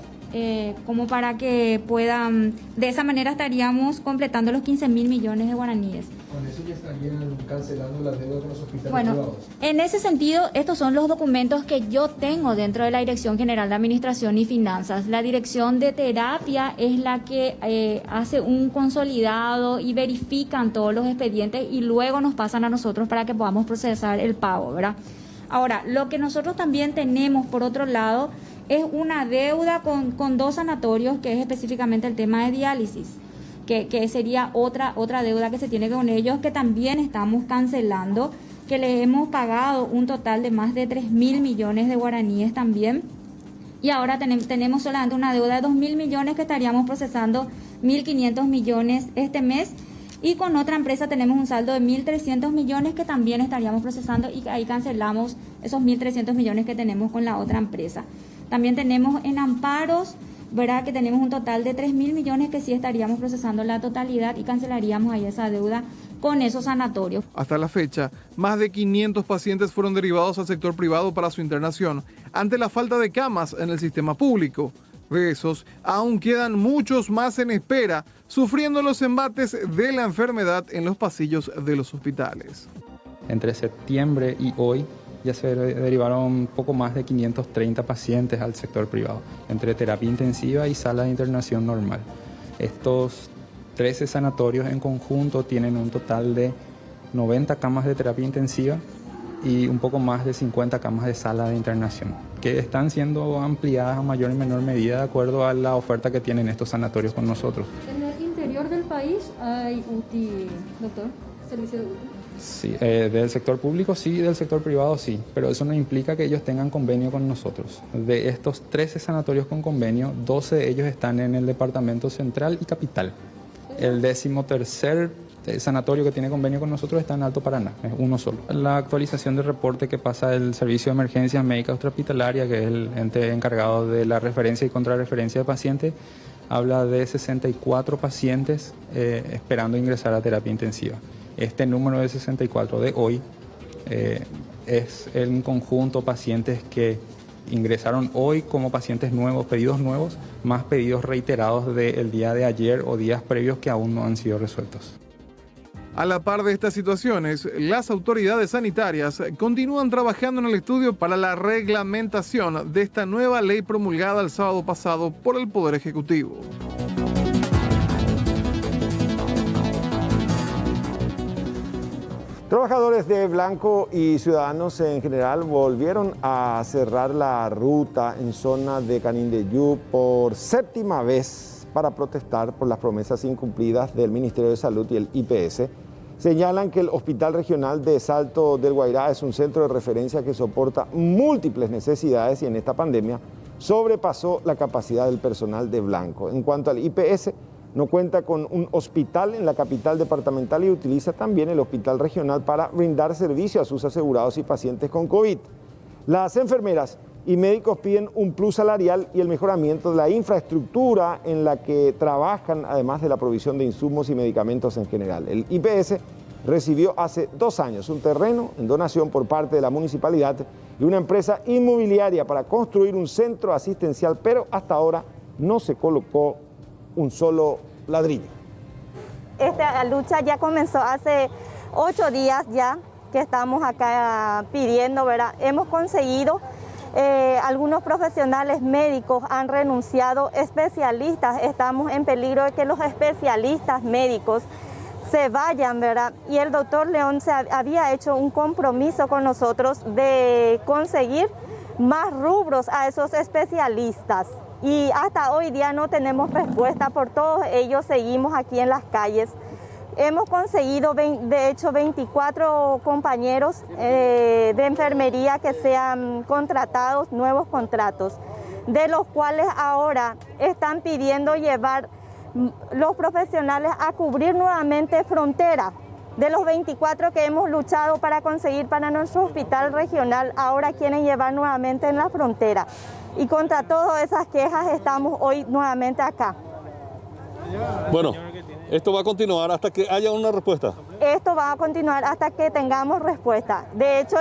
Speaker 19: como para que puedan, de esa manera estaríamos completando los 15.000 millones de guaraníes.
Speaker 20: ¿Con eso ya estarían cancelando la deuda con los hospitales
Speaker 19: bueno,
Speaker 20: privados?
Speaker 19: En ese sentido, estos son los documentos que yo tengo dentro de la Dirección General de Administración y Finanzas. La Dirección de Terapia es la que hace un consolidado y verifican todos los expedientes y luego nos pasan a nosotros para que podamos procesar el pago, ¿verdad? Ahora, lo que nosotros también tenemos, por otro lado, es una deuda con 2 sanatorios, que es específicamente el tema de diálisis, que sería otra deuda que se tiene con ellos, que también estamos cancelando, que le hemos pagado un total de más de 3.000 millones de guaraníes también. Y ahora tenemos solamente una deuda de 2.000 millones que estaríamos procesando 1.500 millones este mes. Y con otra empresa tenemos un saldo de 1.300 millones que también estaríamos procesando y ahí cancelamos esos 1.300 millones que tenemos con la otra empresa. También tenemos en amparos, ¿verdad?, que tenemos un total de 3.000 millones que sí estaríamos procesando la totalidad y cancelaríamos ahí esa deuda con esos sanatorios.
Speaker 18: Hasta la fecha, más de 500 pacientes fueron derivados al sector privado para su internación ante la falta de camas en el sistema público. De esos, aún quedan muchos más en espera, sufriendo los embates de la enfermedad en los pasillos de los hospitales.
Speaker 21: Entre septiembre y hoy ya se derivaron un poco más de 530 pacientes al sector privado, entre terapia intensiva y sala de internación normal. Estos 13 sanatorios en conjunto tienen un total de 90 camas de terapia intensiva y un poco más de 50 camas de sala de internación, que están siendo ampliadas a mayor y menor medida de acuerdo a la oferta que tienen estos sanatorios con nosotros.
Speaker 19: ¿En el interior del país hay UTI, doctor? ¿Servicio de UTI?
Speaker 21: Sí, del sector público sí, del sector privado sí, pero eso no implica que ellos tengan convenio con nosotros. De estos 13 sanatorios con convenio, 12 de ellos están en el departamento central y capital. El 13º sanatorio que tiene convenio con nosotros está en Alto Paraná, es uno solo. La actualización del reporte que pasa el Servicio de Emergencias Médicas Extrahospitalarias, que es el ente encargado de la referencia y contrarreferencia de pacientes, habla de 64 pacientes esperando ingresar a terapia intensiva. Este número de 64 de hoy es en conjunto pacientes que ingresaron hoy como pacientes nuevos, pedidos nuevos, más pedidos reiterados del día de ayer o días previos que aún no han sido resueltos.
Speaker 18: A la par de estas situaciones, las autoridades sanitarias continúan trabajando en el estudio para la reglamentación de esta nueva ley promulgada el sábado pasado por el Poder Ejecutivo.
Speaker 2: Trabajadores de Blanco y ciudadanos en general volvieron a cerrar la ruta en zona de Canindeyú por 7ª vez para protestar por las promesas incumplidas del Ministerio de Salud y el IPS. Señalan que el Hospital Regional de Salto del Guairá es un centro de referencia que soporta múltiples necesidades y en esta pandemia sobrepasó la capacidad del personal de Blanco. En cuanto al IPS, no cuenta con un hospital en la capital departamental y utiliza también el hospital regional para brindar servicio a sus asegurados y pacientes con COVID. Las enfermeras y médicos piden un plus salarial y el mejoramiento de la infraestructura en la que trabajan, además de la provisión de insumos y medicamentos en general. El IPS recibió hace 2 años un terreno en donación por parte de la municipalidad y una empresa inmobiliaria para construir un centro asistencial, pero hasta ahora no se colocó un solo ladrillo.
Speaker 22: Esta lucha ya comenzó hace 8 días ya que estamos acá pidiendo, ¿verdad? Hemos conseguido, algunos profesionales médicos han renunciado, especialistas, estamos en peligro de que los especialistas médicos se vayan, ¿verdad? Y el doctor León había hecho un compromiso con nosotros de conseguir más rubros a esos especialistas. Y hasta hoy día no tenemos respuesta, por todos ellos seguimos aquí en las calles. Hemos conseguido, de hecho, 24 compañeros de enfermería que sean contratados, nuevos contratos, de los cuales ahora están pidiendo llevar los profesionales a cubrir nuevamente frontera. De los 24 que hemos luchado para conseguir para nuestro hospital regional, ahora quieren llevar nuevamente en la frontera. Y contra todas esas quejas estamos hoy nuevamente acá.
Speaker 23: Bueno,
Speaker 4: ¿Esto va a continuar hasta que haya una respuesta?
Speaker 22: Esto va a continuar hasta que tengamos respuesta. De hecho,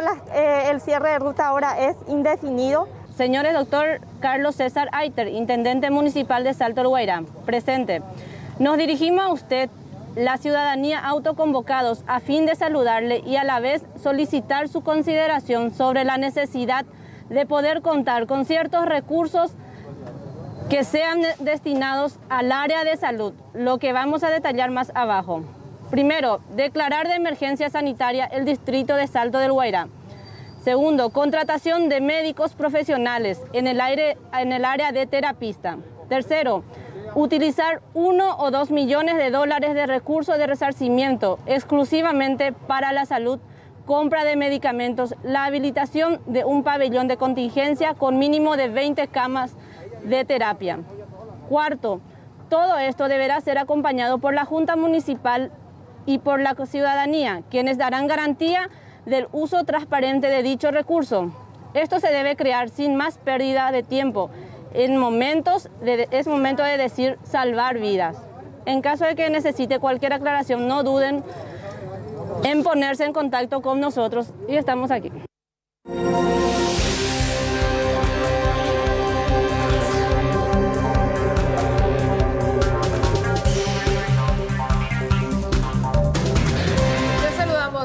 Speaker 22: el cierre de ruta ahora es indefinido.
Speaker 6: Señores, doctor Carlos César Aiter, intendente municipal de Salto del Guairá, presente. Nos dirigimos a usted, la ciudadanía autoconvocados, a fin de saludarle y a la vez solicitar su consideración sobre la necesidad de poder contar con ciertos recursos que sean destinados al área de salud, lo que vamos a detallar más abajo. Primero, declarar de emergencia sanitaria el distrito de Salto del Guairá. Segundo, contratación de médicos profesionales en el área de terapista. Tercero, utilizar 1 o 2 millones de dólares de recursos de resarcimiento exclusivamente para la salud, compra de medicamentos, la habilitación de un pabellón de contingencia con mínimo de 20 camas de terapia. Cuarto, todo esto deberá ser acompañado por la Junta Municipal y por la ciudadanía, quienes darán garantía del uso transparente de dicho recurso. Esto se debe crear sin más pérdida de tiempo. Es momento de decir salvar vidas. En caso de que necesite cualquier aclaración, no duden en ponerse en contacto con nosotros y estamos aquí.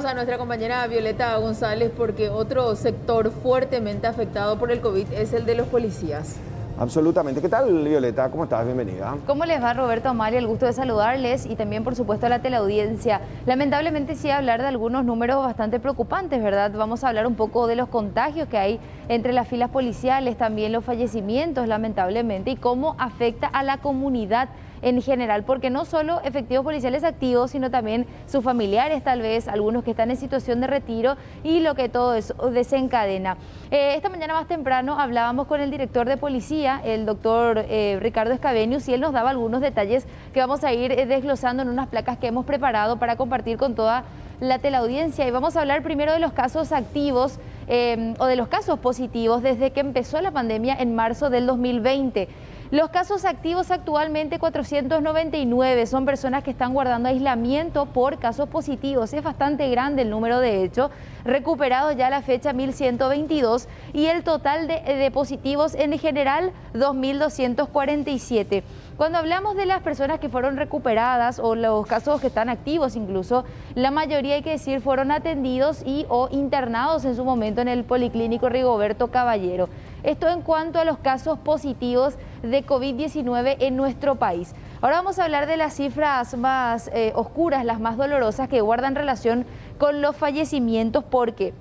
Speaker 1: A nuestra compañera Violeta González, porque otro sector fuertemente afectado por el COVID es el de los policías.
Speaker 2: Absolutamente. ¿Qué tal, Violeta? ¿Cómo estás? Bienvenida.
Speaker 23: ¿Cómo les va, Roberto, Amalia? El gusto de saludarles y también, por supuesto, a la teleaudiencia. Lamentablemente sí hablar de algunos números bastante preocupantes, ¿verdad? Vamos a hablar un poco de los contagios que hay entre las filas policiales, también los fallecimientos, lamentablemente, y cómo afecta a la comunidad en general, porque no solo efectivos policiales activos, sino también sus familiares, tal vez, algunos que están en situación de retiro y lo que todo eso desencadena. Esta mañana más temprano hablábamos con el director de policía, el doctor Ricardo Escabenius, y él nos daba algunos detalles que vamos a ir desglosando en unas placas que hemos preparado para compartir con toda la teleaudiencia. Y vamos a hablar primero de los casos activos o de los casos positivos desde que empezó la pandemia en marzo del 2020. Los casos activos actualmente 499, son personas que están guardando aislamiento por casos positivos. Es bastante grande el número, de hecho, recuperados ya a la fecha 1.122 y el total de positivos en general 2.247. Cuando hablamos de las personas que fueron recuperadas o los casos que están activos incluso, la mayoría, hay que decir, fueron atendidos o internados en su momento en el Policlínico Rigoberto Caballero. Esto en cuanto a los casos positivos de COVID-19 en nuestro país. Ahora vamos a hablar de las cifras más oscuras, las más dolorosas que guardan relación con los fallecimientos, porque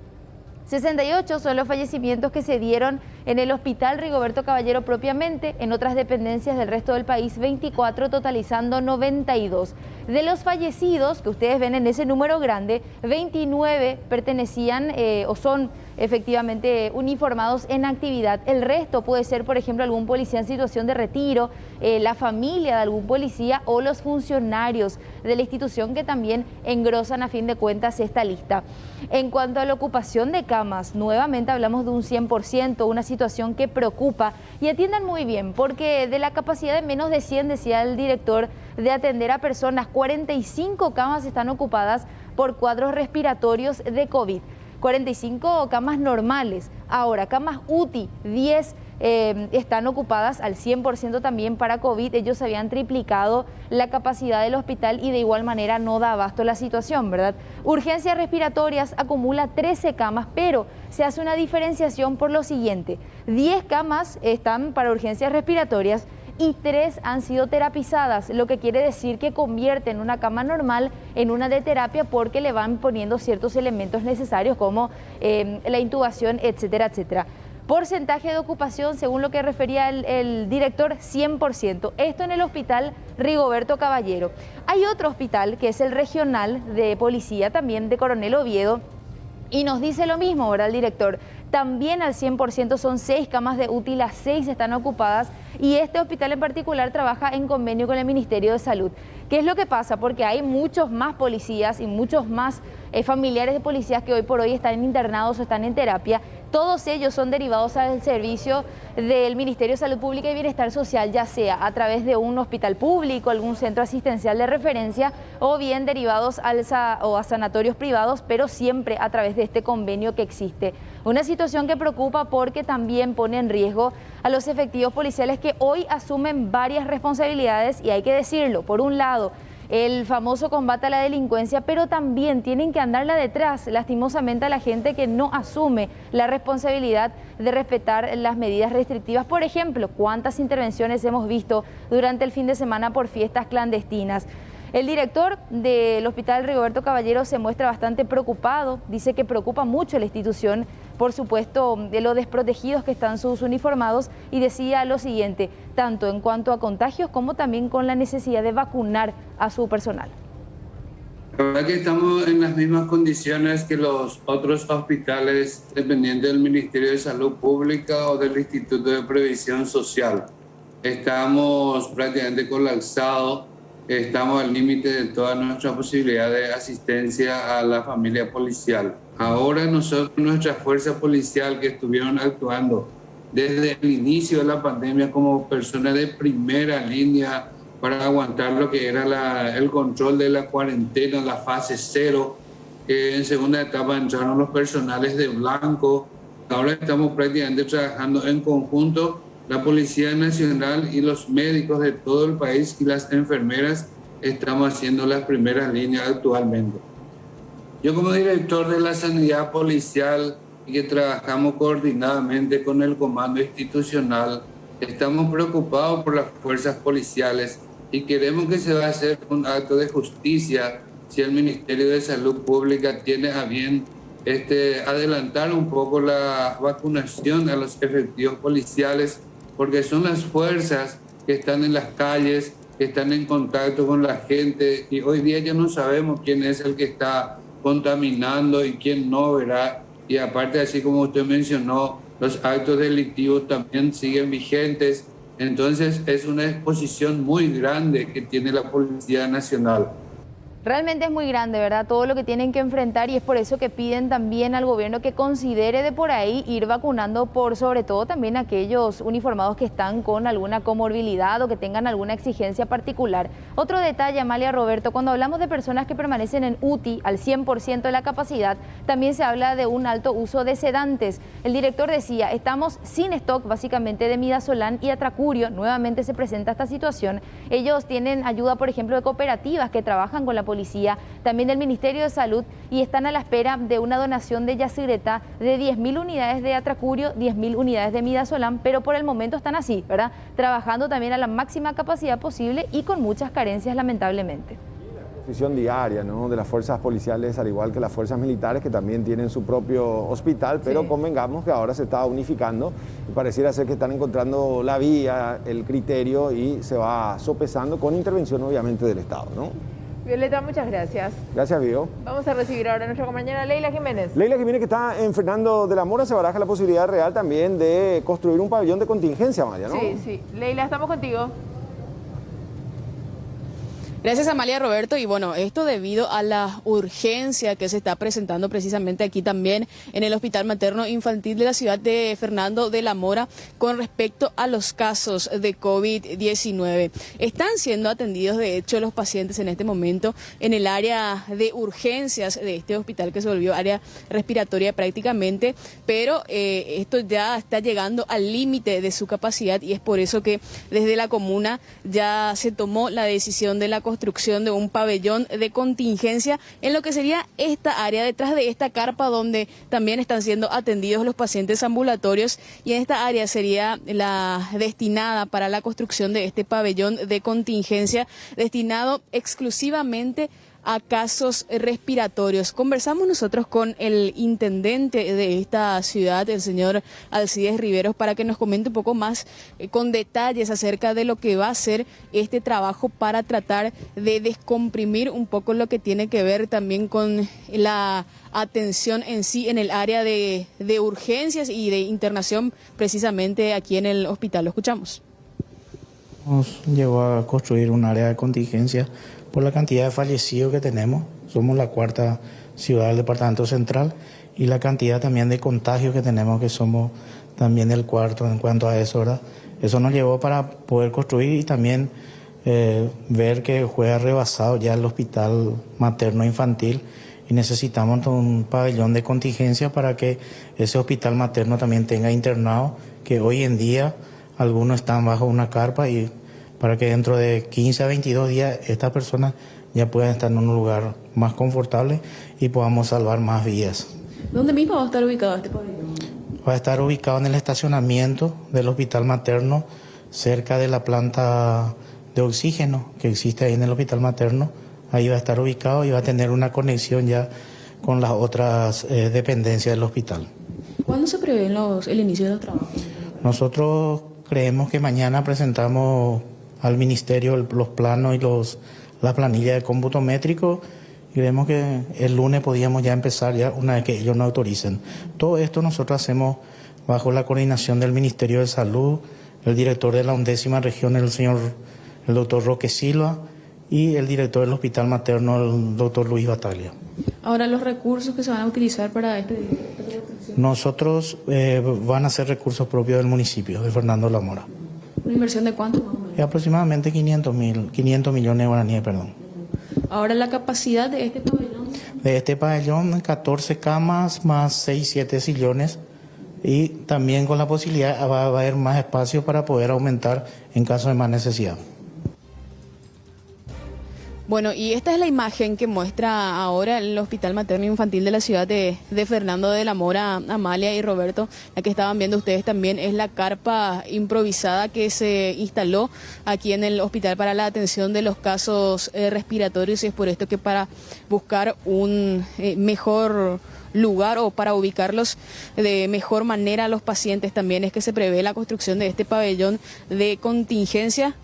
Speaker 23: 68 son los fallecimientos que se dieron en el Hospital Rigoberto Caballero propiamente, en otras dependencias del resto del país 24, totalizando 92. De los fallecidos, que ustedes ven en ese número grande, 29 pertenecían o son efectivamente uniformados en actividad. El resto puede ser, por ejemplo, algún policía en situación de retiro, la familia de algún policía o los funcionarios de la institución que también engrosan a fin de cuentas esta lista. En cuanto a la ocupación de camas, nuevamente hablamos de un 100%, una situación que preocupa, y atiendan muy bien, porque de la capacidad de menos de 100, decía el director, de atender a personas, 45 camas están ocupadas por cuadros respiratorios de COVID. 45 camas normales. Ahora, camas UTI, 10 están ocupadas al 100% también para COVID. Ellos habían triplicado la capacidad del hospital y de igual manera no da abasto la situación, ¿verdad? Urgencias respiratorias acumula 13 camas, pero se hace una diferenciación por lo siguiente. 10 camas están para urgencias respiratorias y 3 han sido terapizadas, lo que quiere decir que convierten una cama normal en una de terapia porque le van poniendo ciertos elementos necesarios como la intubación, etcétera, etcétera. Porcentaje de ocupación, según lo que refería el director, 100%. Esto en el Hospital Rigoberto Caballero. Hay otro hospital que es el regional de policía, también de Coronel Oviedo, y nos dice lo mismo, ¿verdad, el director? También al 100% son 6 camas de UTI, las 6 están ocupadas y este hospital en particular trabaja en convenio con el Ministerio de Salud. ¿Qué es lo que pasa? Porque hay muchos más policías y muchos más familiares de policías que hoy por hoy están internados o están en terapia. Todos ellos son derivados al servicio del Ministerio de Salud Pública y Bienestar Social, ya sea a través de un hospital público, algún centro asistencial de referencia, o bien derivados a sanatorios privados, pero siempre a través de este convenio que existe. Una situación que preocupa porque también pone en riesgo a los efectivos policiales que hoy asumen varias responsabilidades, y hay que decirlo, por un lado, el famoso combate a la delincuencia, pero también tienen que andarla detrás, lastimosamente, a la gente que no asume la responsabilidad de respetar las medidas restrictivas. Por ejemplo, ¿cuántas intervenciones hemos visto durante el fin de semana por fiestas clandestinas? El director del Hospital Rigoberto Caballero se muestra bastante preocupado, dice que preocupa mucho la institución, por supuesto, de lo desprotegidos que están sus uniformados, y decía lo siguiente, tanto en cuanto a contagios como también con la necesidad de vacunar a su personal.
Speaker 8: La verdad que estamos en las mismas condiciones que los otros hospitales dependientes del Ministerio de Salud Pública o del Instituto de Previsión Social. Estamos prácticamente colapsados. Estamos al límite de toda nuestra posibilidad de asistencia a la familia policial. Ahora nosotros, nuestra fuerza policial que estuvieron actuando desde el inicio de la pandemia como personas de primera línea para aguantar lo que era el control de la cuarentena, la fase 0. En segunda etapa entraron los personales de blanco. Ahora estamos prácticamente trabajando en conjunto, la Policía Nacional y los médicos de todo el país y las enfermeras estamos haciendo las primeras líneas actualmente. Yo como director de la sanidad policial y que trabajamos coordinadamente con el comando institucional, estamos preocupados por las fuerzas policiales y queremos que se va a hacer un acto de justicia si el Ministerio de Salud Pública tiene a bien adelantar un poco la vacunación a los efectivos policiales, porque son las fuerzas que están en las calles, que están en contacto con la gente, y hoy día ya no sabemos quién es el que está contaminando y quién no, ¿verdad? Y aparte, así como usted mencionó, los actos delictivos también siguen vigentes. Entonces es una exposición muy grande que tiene la Policía Nacional.
Speaker 23: Realmente es muy grande, ¿verdad? Todo lo que tienen que enfrentar, y es por eso que piden también al gobierno que considere de por ahí ir vacunando por sobre todo también aquellos uniformados que están con alguna comorbilidad o que tengan alguna exigencia particular. Otro detalle, Amalia, Roberto, cuando hablamos de personas que permanecen en UTI al 100% de la capacidad, también se habla de un alto uso de sedantes. El director decía, estamos sin stock básicamente de midazolam y atracurio, nuevamente se presenta esta situación. Ellos tienen ayuda, por ejemplo, de cooperativas que trabajan con la policía, también del Ministerio de Salud, y están a la espera de una donación de Yacyretá de 10.000 unidades de atracurio, 10.000 unidades de midazolam, pero por el momento están así, ¿verdad? Trabajando también a la máxima capacidad posible y con muchas carencias, lamentablemente.
Speaker 2: Posición diaria, ¿no?, de las fuerzas policiales, al igual que las fuerzas militares, que también tienen su propio hospital, pero sí, convengamos que ahora se está unificando y pareciera ser que están encontrando la vía, el criterio, y se va sopesando con intervención obviamente del Estado, ¿no?
Speaker 1: Violeta, muchas gracias.
Speaker 2: Gracias, Vigo.
Speaker 1: Vamos a recibir ahora a nuestra compañera Leila Jiménez.
Speaker 2: Leila Jiménez, que está en Fernando de la Mora, se baraja la posibilidad real también de construir un pabellón de contingencia, Amalia, ¿no?
Speaker 1: Sí, sí. Leila, estamos contigo.
Speaker 9: Gracias, Amalia, Roberto. Y bueno, esto debido a la urgencia que se está presentando precisamente aquí también en el Hospital Materno Infantil de la ciudad de Fernando de la Mora con respecto a los casos de COVID-19. Están siendo atendidos, de hecho, los pacientes en este momento en el área de urgencias de este hospital que se volvió área respiratoria prácticamente, pero esto ya está llegando al límite de su capacidad, y es por eso que desde la comuna ya se tomó la decisión de la construcción de un pabellón de contingencia en lo que sería esta área, detrás de esta carpa donde también están siendo atendidos los pacientes ambulatorios, y en esta área sería la destinada para la construcción de este pabellón de contingencia destinado exclusivamente a casos respiratorios. Conversamos nosotros con el intendente de esta ciudad, el señor Alcides Riveros, para que nos comente un poco más con detalles acerca de lo que va a ser este trabajo para tratar de descomprimir un poco lo que tiene que ver también con la atención en sí en el área de urgencias y de internación precisamente aquí en el hospital. Lo escuchamos.
Speaker 10: Nos llevó a construir un área de contingencia por la cantidad de fallecidos que tenemos. Somos la cuarta ciudad del departamento central y la cantidad también de contagios que tenemos, que somos también el cuarto en cuanto a eso, ¿verdad? Eso nos llevó para poder construir y también ver que juega rebasado ya el hospital materno infantil y necesitamos un pabellón de contingencia para que ese hospital materno también tenga internados, que hoy en día algunos están bajo una carpa, y para que dentro de 15 a 22 días estas personas ya puedan estar en un lugar más confortable y podamos salvar más vidas.
Speaker 9: ¿Dónde mismo va a estar ubicado este pabellón?
Speaker 10: Va a estar ubicado en el estacionamiento del hospital materno, cerca de la planta de oxígeno que existe ahí en el hospital materno. Ahí va a estar ubicado y va a tener una conexión ya con las otras dependencias del hospital.
Speaker 9: ¿Cuándo se prevé el inicio de los trabajos?
Speaker 10: Nosotros creemos que mañana presentamos al Ministerio los planos y la planilla de cómputo métrico, y vemos que el lunes podíamos ya empezar, ya una vez que ellos nos autoricen. Todo esto nosotros hacemos bajo la coordinación del Ministerio de Salud, el director de la 11ª región, el doctor Roque Silva, y el director del hospital materno, el doctor Luis Bataglia.
Speaker 9: Ahora, los recursos que se van a utilizar para
Speaker 10: Nosotros van a ser recursos propios del municipio de Fernando de la Mora.
Speaker 9: ¿Una inversión de cuánto?
Speaker 10: Aproximadamente 500 millones de guaraníes, perdón.
Speaker 9: Ahora, la capacidad de este pabellón.
Speaker 10: De este pabellón, 14 camas más 6, 7 sillones, y también con la posibilidad va a haber más espacio para poder aumentar en caso de más necesidad.
Speaker 9: Bueno, y esta es la imagen que muestra ahora el Hospital Materno Infantil de la ciudad de Fernando de la Mora. Amalia y Roberto, la que estaban viendo ustedes también es la carpa improvisada que se instaló aquí en el hospital para la atención de los casos respiratorios, y es por esto que para buscar un mejor lugar o para ubicarlos de mejor manera a los pacientes también es que se prevé la construcción de este pabellón de contingencia,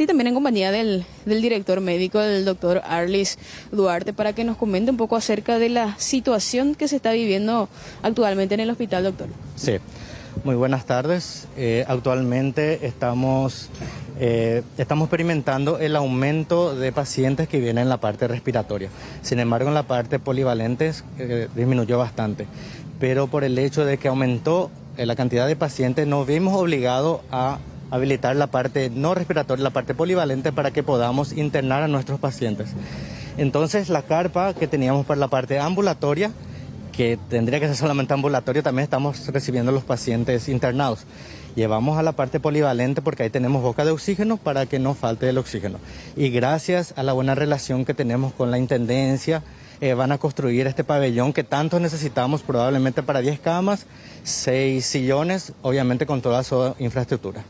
Speaker 9: también en compañía del director médico, del doctor Arlis Duarte, para que nos comente un poco acerca de la situación que se está viviendo actualmente en el hospital, doctor.
Speaker 3: Sí, muy buenas tardes. Actualmente estamos experimentando el aumento de pacientes que vienen en la parte respiratoria. Sin embargo, en la parte polivalente disminuyó bastante. Pero por el hecho de que aumentó la cantidad de pacientes, nos vimos obligados a habilitar la parte no respiratoria, la parte polivalente, para que podamos internar a nuestros pacientes. Entonces, la carpa que teníamos para la parte ambulatoria, que tendría que ser solamente ambulatorio, también estamos recibiendo los pacientes internados. Llevamos a la parte polivalente porque ahí tenemos boca de oxígeno para que no falte el oxígeno. Y gracias a la buena relación que tenemos con la Intendencia, van a construir este pabellón que tanto necesitamos, probablemente para 10 camas, 6 sillones, obviamente con toda su infraestructura.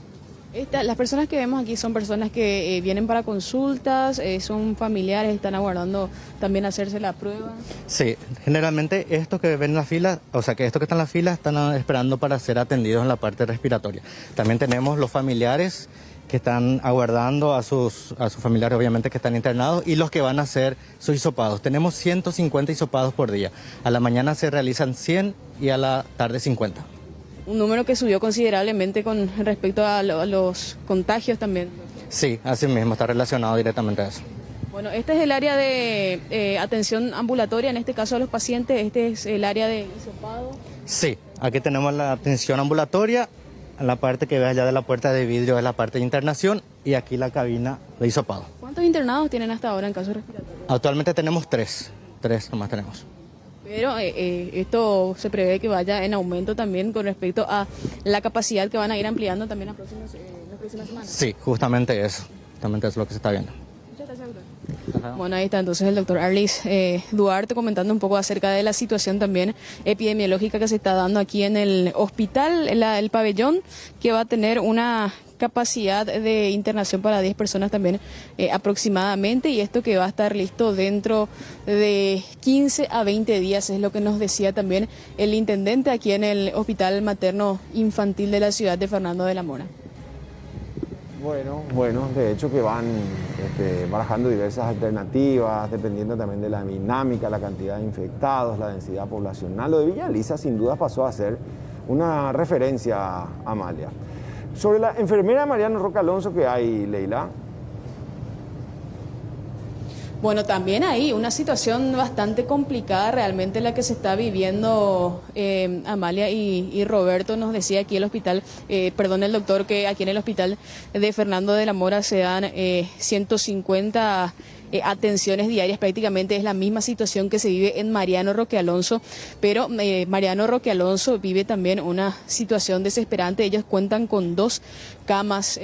Speaker 9: Las personas que vemos aquí son personas que vienen para consultas, son familiares, están aguardando también hacerse la prueba.
Speaker 3: Sí, generalmente estos que ven la fila, o sea que estos que están en la fila están esperando para ser atendidos en la parte respiratoria. También tenemos los familiares que están aguardando a sus familiares, obviamente, que están internados, y los que van a hacer sus hisopados. Tenemos 150 hisopados por día. A la mañana se realizan 100 y a la tarde 50.
Speaker 9: Un número que subió considerablemente con respecto a los contagios también.
Speaker 3: Sí, así mismo, está relacionado directamente a eso.
Speaker 9: Bueno, este es el área de atención ambulatoria, en este caso a los pacientes, este es el área de hisopado.
Speaker 3: Sí, aquí tenemos la atención ambulatoria, en la parte que ves allá de la puerta de vidrio es la parte de internación, y aquí la cabina de hisopado.
Speaker 9: ¿Cuántos internados tienen hasta ahora en caso respiratorio?
Speaker 3: Actualmente tenemos 3 nomás tenemos.
Speaker 9: Pero esto se prevé que vaya en aumento también con respecto a la capacidad que van a ir ampliando también las próximas semanas.
Speaker 3: Sí, justamente eso es lo que se está viendo.
Speaker 9: Muchas gracias, doctor. Bueno, ahí está entonces el doctor Arlis Duarte comentando un poco acerca de la situación también epidemiológica que se está dando aquí en el hospital, el pabellón que va a tener una capacidad de internación para 10 personas también aproximadamente, y esto que va a estar listo dentro de 15 a 20 días, es lo que nos decía también el intendente aquí en el Hospital Materno Infantil de la ciudad de Fernando de la Mora.
Speaker 2: Bueno, de hecho que van barajando diversas alternativas, dependiendo también de la dinámica, la cantidad de infectados, la densidad poblacional. Lo de Villa Elisa sin duda pasó a ser una referencia, Amalia. Sobre la enfermera Mariano Roca Alonso que hay, Leila.
Speaker 9: Bueno, también hay una situación bastante complicada realmente la que se está viviendo. Amalia y Roberto nos decía aquí el doctor, que aquí en el hospital de Fernando de la Mora se dan 150 atenciones diarias, prácticamente es la misma situación que se vive en Mariano Roque Alonso, pero Mariano Roque Alonso vive también una situación desesperante. Ellos cuentan con 2 camas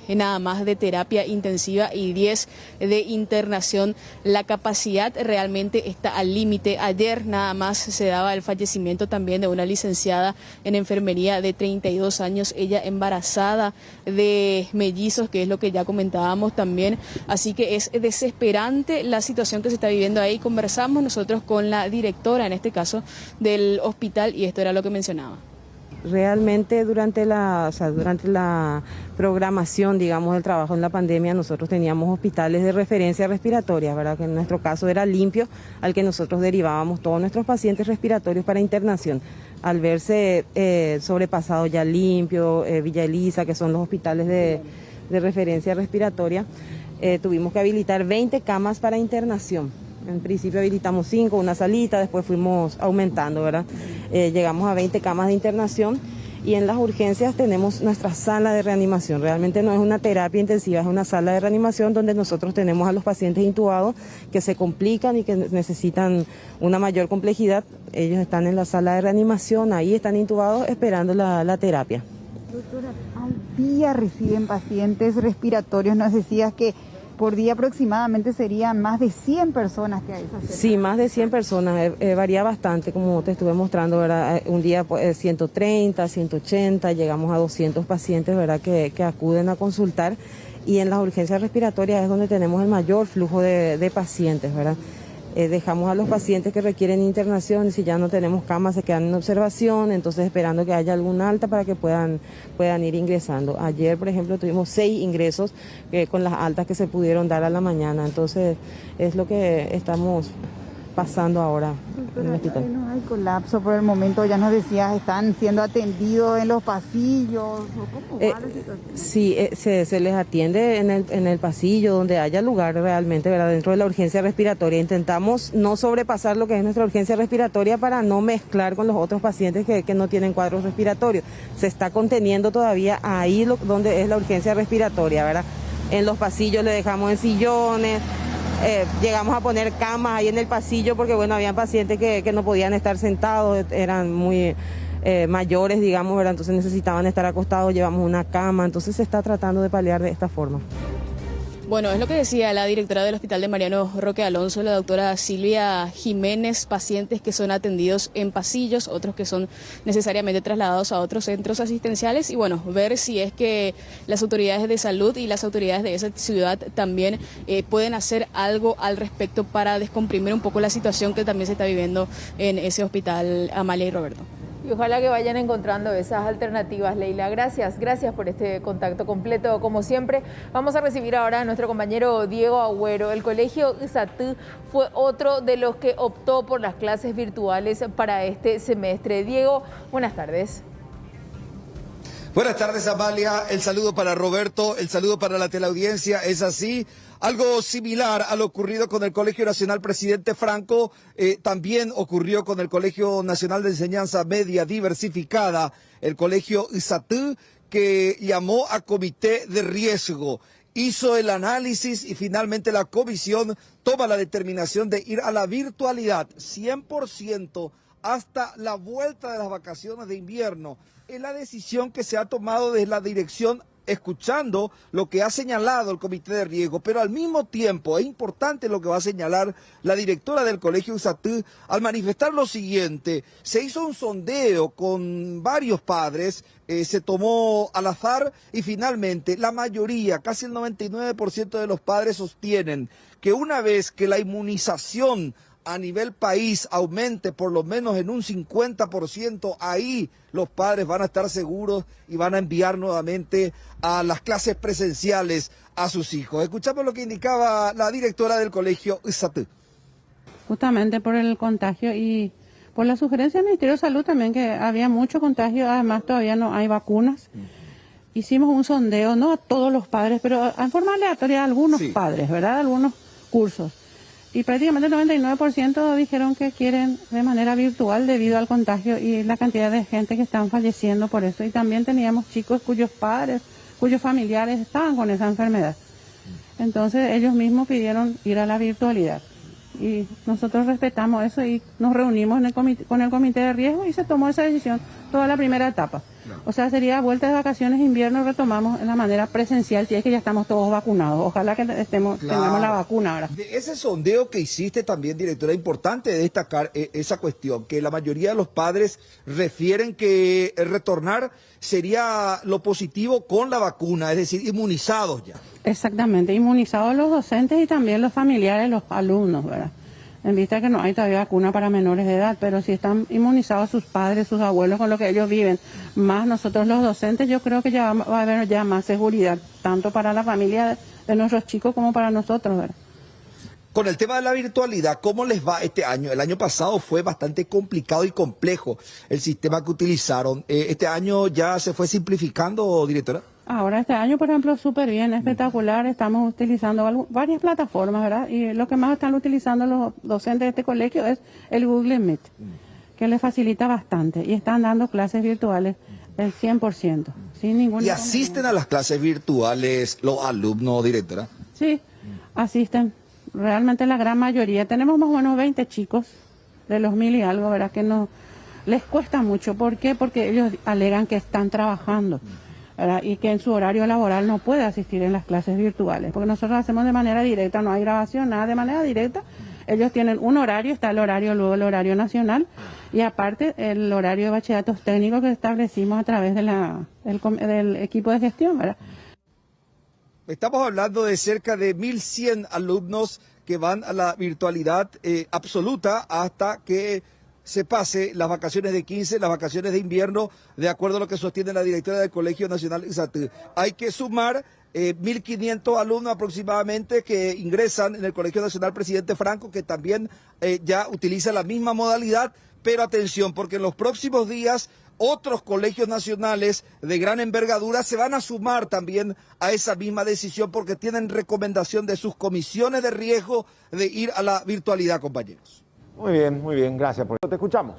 Speaker 9: nada más de terapia intensiva y 10 de internación. La capacidad realmente está al límite. Ayer nada más se daba el fallecimiento también de una licenciada en enfermería de 32 años, ella embarazada de mellizos, que es lo que ya comentábamos también, así que es desesperante la situación que se está viviendo ahí. Conversamos nosotros con la directora, en este caso, del hospital, y esto era lo que mencionaba.
Speaker 7: Realmente durante la programación, digamos, del trabajo en la pandemia, nosotros teníamos hospitales de referencia respiratoria, ¿verdad? Que en nuestro caso era Limpio, al que nosotros derivábamos todos nuestros pacientes respiratorios para internación. Al verse sobrepasado ya Limpio, Villa Elisa, que son los hospitales de referencia respiratoria, tuvimos que habilitar 20 camas para internación. En principio habilitamos 5, una salita, después fuimos aumentando, ¿verdad? Llegamos a 20 camas de internación y en las urgencias tenemos nuestra sala de reanimación. Realmente no es una terapia intensiva, es una sala de reanimación donde nosotros tenemos a los pacientes intubados que se complican y que necesitan una mayor complejidad. Ellos están en la sala de reanimación, ahí están intubados esperando la terapia.
Speaker 11: Doctora, al día reciben pacientes respiratorios, nos decías que por día aproximadamente serían más de 100 personas que hay.
Speaker 7: Sí, más de 100 personas, varía bastante, como te estuve mostrando, ¿verdad? Un día 130, 180, llegamos a 200 pacientes, ¿verdad? Que acuden a consultar, y en las urgencias respiratorias es donde tenemos el mayor flujo de pacientes, ¿verdad? Dejamos a los pacientes que requieren internación y si ya no tenemos camas se quedan en observación, entonces esperando que haya alguna alta para que puedan ir ingresando. Ayer, por ejemplo, tuvimos 6 ingresos con las altas que se pudieron dar a la mañana, entonces es lo que estamos pasando ahora en el hospital.
Speaker 11: No hay colapso por el momento, ya nos decías, están siendo atendidos en los pasillos. ¿Cómo va la situación?
Speaker 7: Sí, se les atiende en el pasillo donde haya lugar realmente, ¿verdad? Dentro de la urgencia respiratoria. Intentamos no sobrepasar lo que es nuestra urgencia respiratoria para no mezclar con los otros pacientes que no tienen cuadros respiratorios. Se está conteniendo todavía ahí donde es la urgencia respiratoria, ¿verdad? En los pasillos le dejamos en sillones. Llegamos a poner camas ahí en el pasillo porque, bueno, habían pacientes que no podían estar sentados, eran muy mayores, digamos, ¿verdad? Entonces necesitaban estar acostados, llevamos una cama, entonces se está tratando de paliar de esta forma.
Speaker 9: Bueno, es lo que decía la directora del Hospital de Mariano Roque Alonso, la doctora Silvia Jiménez, pacientes que son atendidos en pasillos, otros que son necesariamente trasladados a otros centros asistenciales, y bueno, ver si es que las autoridades de salud y las autoridades de esa ciudad también pueden hacer algo al respecto para descomprimir un poco la situación que también se está viviendo en ese hospital, Amalia y Roberto.
Speaker 1: Y ojalá que vayan encontrando esas alternativas, Leila. Gracias por este contacto completo, como siempre. Vamos a recibir ahora a nuestro compañero Diego Agüero. El colegio ISATU fue otro de los que optó por las clases virtuales para este semestre. Diego, buenas tardes.
Speaker 14: Buenas tardes, Amalia. El saludo para Roberto, el saludo para la teleaudiencia. Es así. Algo similar a lo ocurrido con el Colegio Nacional Presidente Franco, también ocurrió con el Colegio Nacional de Enseñanza Media Diversificada, el Colegio ISATU, que llamó a comité de riesgo. Hizo el análisis y finalmente la comisión toma la determinación de ir a la virtualidad 100% hasta la vuelta de las vacaciones de invierno. Es la decisión que se ha tomado desde la dirección, escuchando lo que ha señalado el comité de riesgo, pero al mismo tiempo es importante lo que va a señalar la directora del colegio ISATU al manifestar lo siguiente: se hizo un sondeo con varios padres, se tomó al azar y finalmente la mayoría, casi el 99% de los padres sostienen que una vez que la inmunización a nivel país aumente por lo menos en un 50%, ahí los padres van a estar seguros y van a enviar nuevamente a las clases presenciales a sus hijos. Escuchamos lo que indicaba la directora del colegio ISATU.
Speaker 24: Justamente por el contagio y por la sugerencia del Ministerio de Salud también, que había mucho contagio, además todavía no hay vacunas. Hicimos un sondeo, no a todos los padres, pero en forma aleatoria a algunos padres, ¿verdad? Algunos cursos. Y prácticamente el 99% dijeron que quieren de manera virtual debido al contagio y la cantidad de gente que están falleciendo por eso. Y también teníamos chicos cuyos padres, cuyos familiares estaban con esa enfermedad. Entonces ellos mismos pidieron ir a la virtualidad. Y nosotros respetamos eso y nos reunimos con el comité de riesgo y se tomó esa decisión toda la primera etapa. O sea, sería vuelta de vacaciones, invierno, retomamos en la manera presencial, si es que ya estamos todos vacunados. Ojalá que tengamos la vacuna ahora.
Speaker 14: De ese sondeo que hiciste también, directora, importante destacar esa cuestión, que la mayoría de los padres refieren que retornar sería lo positivo con la vacuna, es decir, inmunizados ya.
Speaker 24: Exactamente, inmunizados los docentes y también los familiares, los alumnos, ¿verdad? En vista que no hay todavía vacuna para menores de edad, pero si están inmunizados sus padres, sus abuelos, con lo que ellos viven, más nosotros los docentes, yo creo que ya va a haber ya más seguridad, tanto para la familia de nuestros chicos como para nosotros, ¿verdad?
Speaker 14: Con el tema de la virtualidad, ¿cómo les va este año? El año pasado fue bastante complicado y complejo el sistema que utilizaron. ¿Este año ya se fue simplificando, directora?
Speaker 24: Ahora este año, por ejemplo, súper bien, espectacular. Estamos utilizando varias plataformas, ¿verdad? Y lo que más están utilizando los docentes de este colegio es el Google Meet, que les facilita bastante. Y están dando clases virtuales el 100%, sin ningún...
Speaker 14: ¿Y asisten a las clases virtuales los alumnos, directora?
Speaker 24: Sí, asisten. Realmente la gran mayoría. Tenemos más o menos 20 chicos de los 1000 y algo, ¿verdad? Que no les cuesta mucho. ¿Por qué? Porque ellos alegan que están trabajando, ¿verdad? Y que en su horario laboral no puede asistir en las clases virtuales, porque nosotros hacemos de manera directa, no hay grabación, nada de manera directa. Ellos tienen un horario, está el horario, luego el horario nacional, y aparte el horario de bachilleratos técnicos que establecimos a través del equipo de gestión, ¿verdad?
Speaker 14: Estamos hablando de cerca de 1.100 alumnos que van a la virtualidad absoluta hasta que se pase las vacaciones de 15, las vacaciones de invierno, de acuerdo a lo que sostiene la directora del Colegio Nacional ISAT. Hay que sumar 1.500 alumnos aproximadamente que ingresan en el Colegio Nacional Presidente Franco, que también ya utiliza la misma modalidad, pero atención, porque en los próximos días otros colegios nacionales de gran envergadura se van a sumar también a esa misma decisión porque tienen recomendación de sus comisiones de riesgo de ir a la virtualidad, compañeros.
Speaker 2: Muy bien, gracias por eso. Te escuchamos.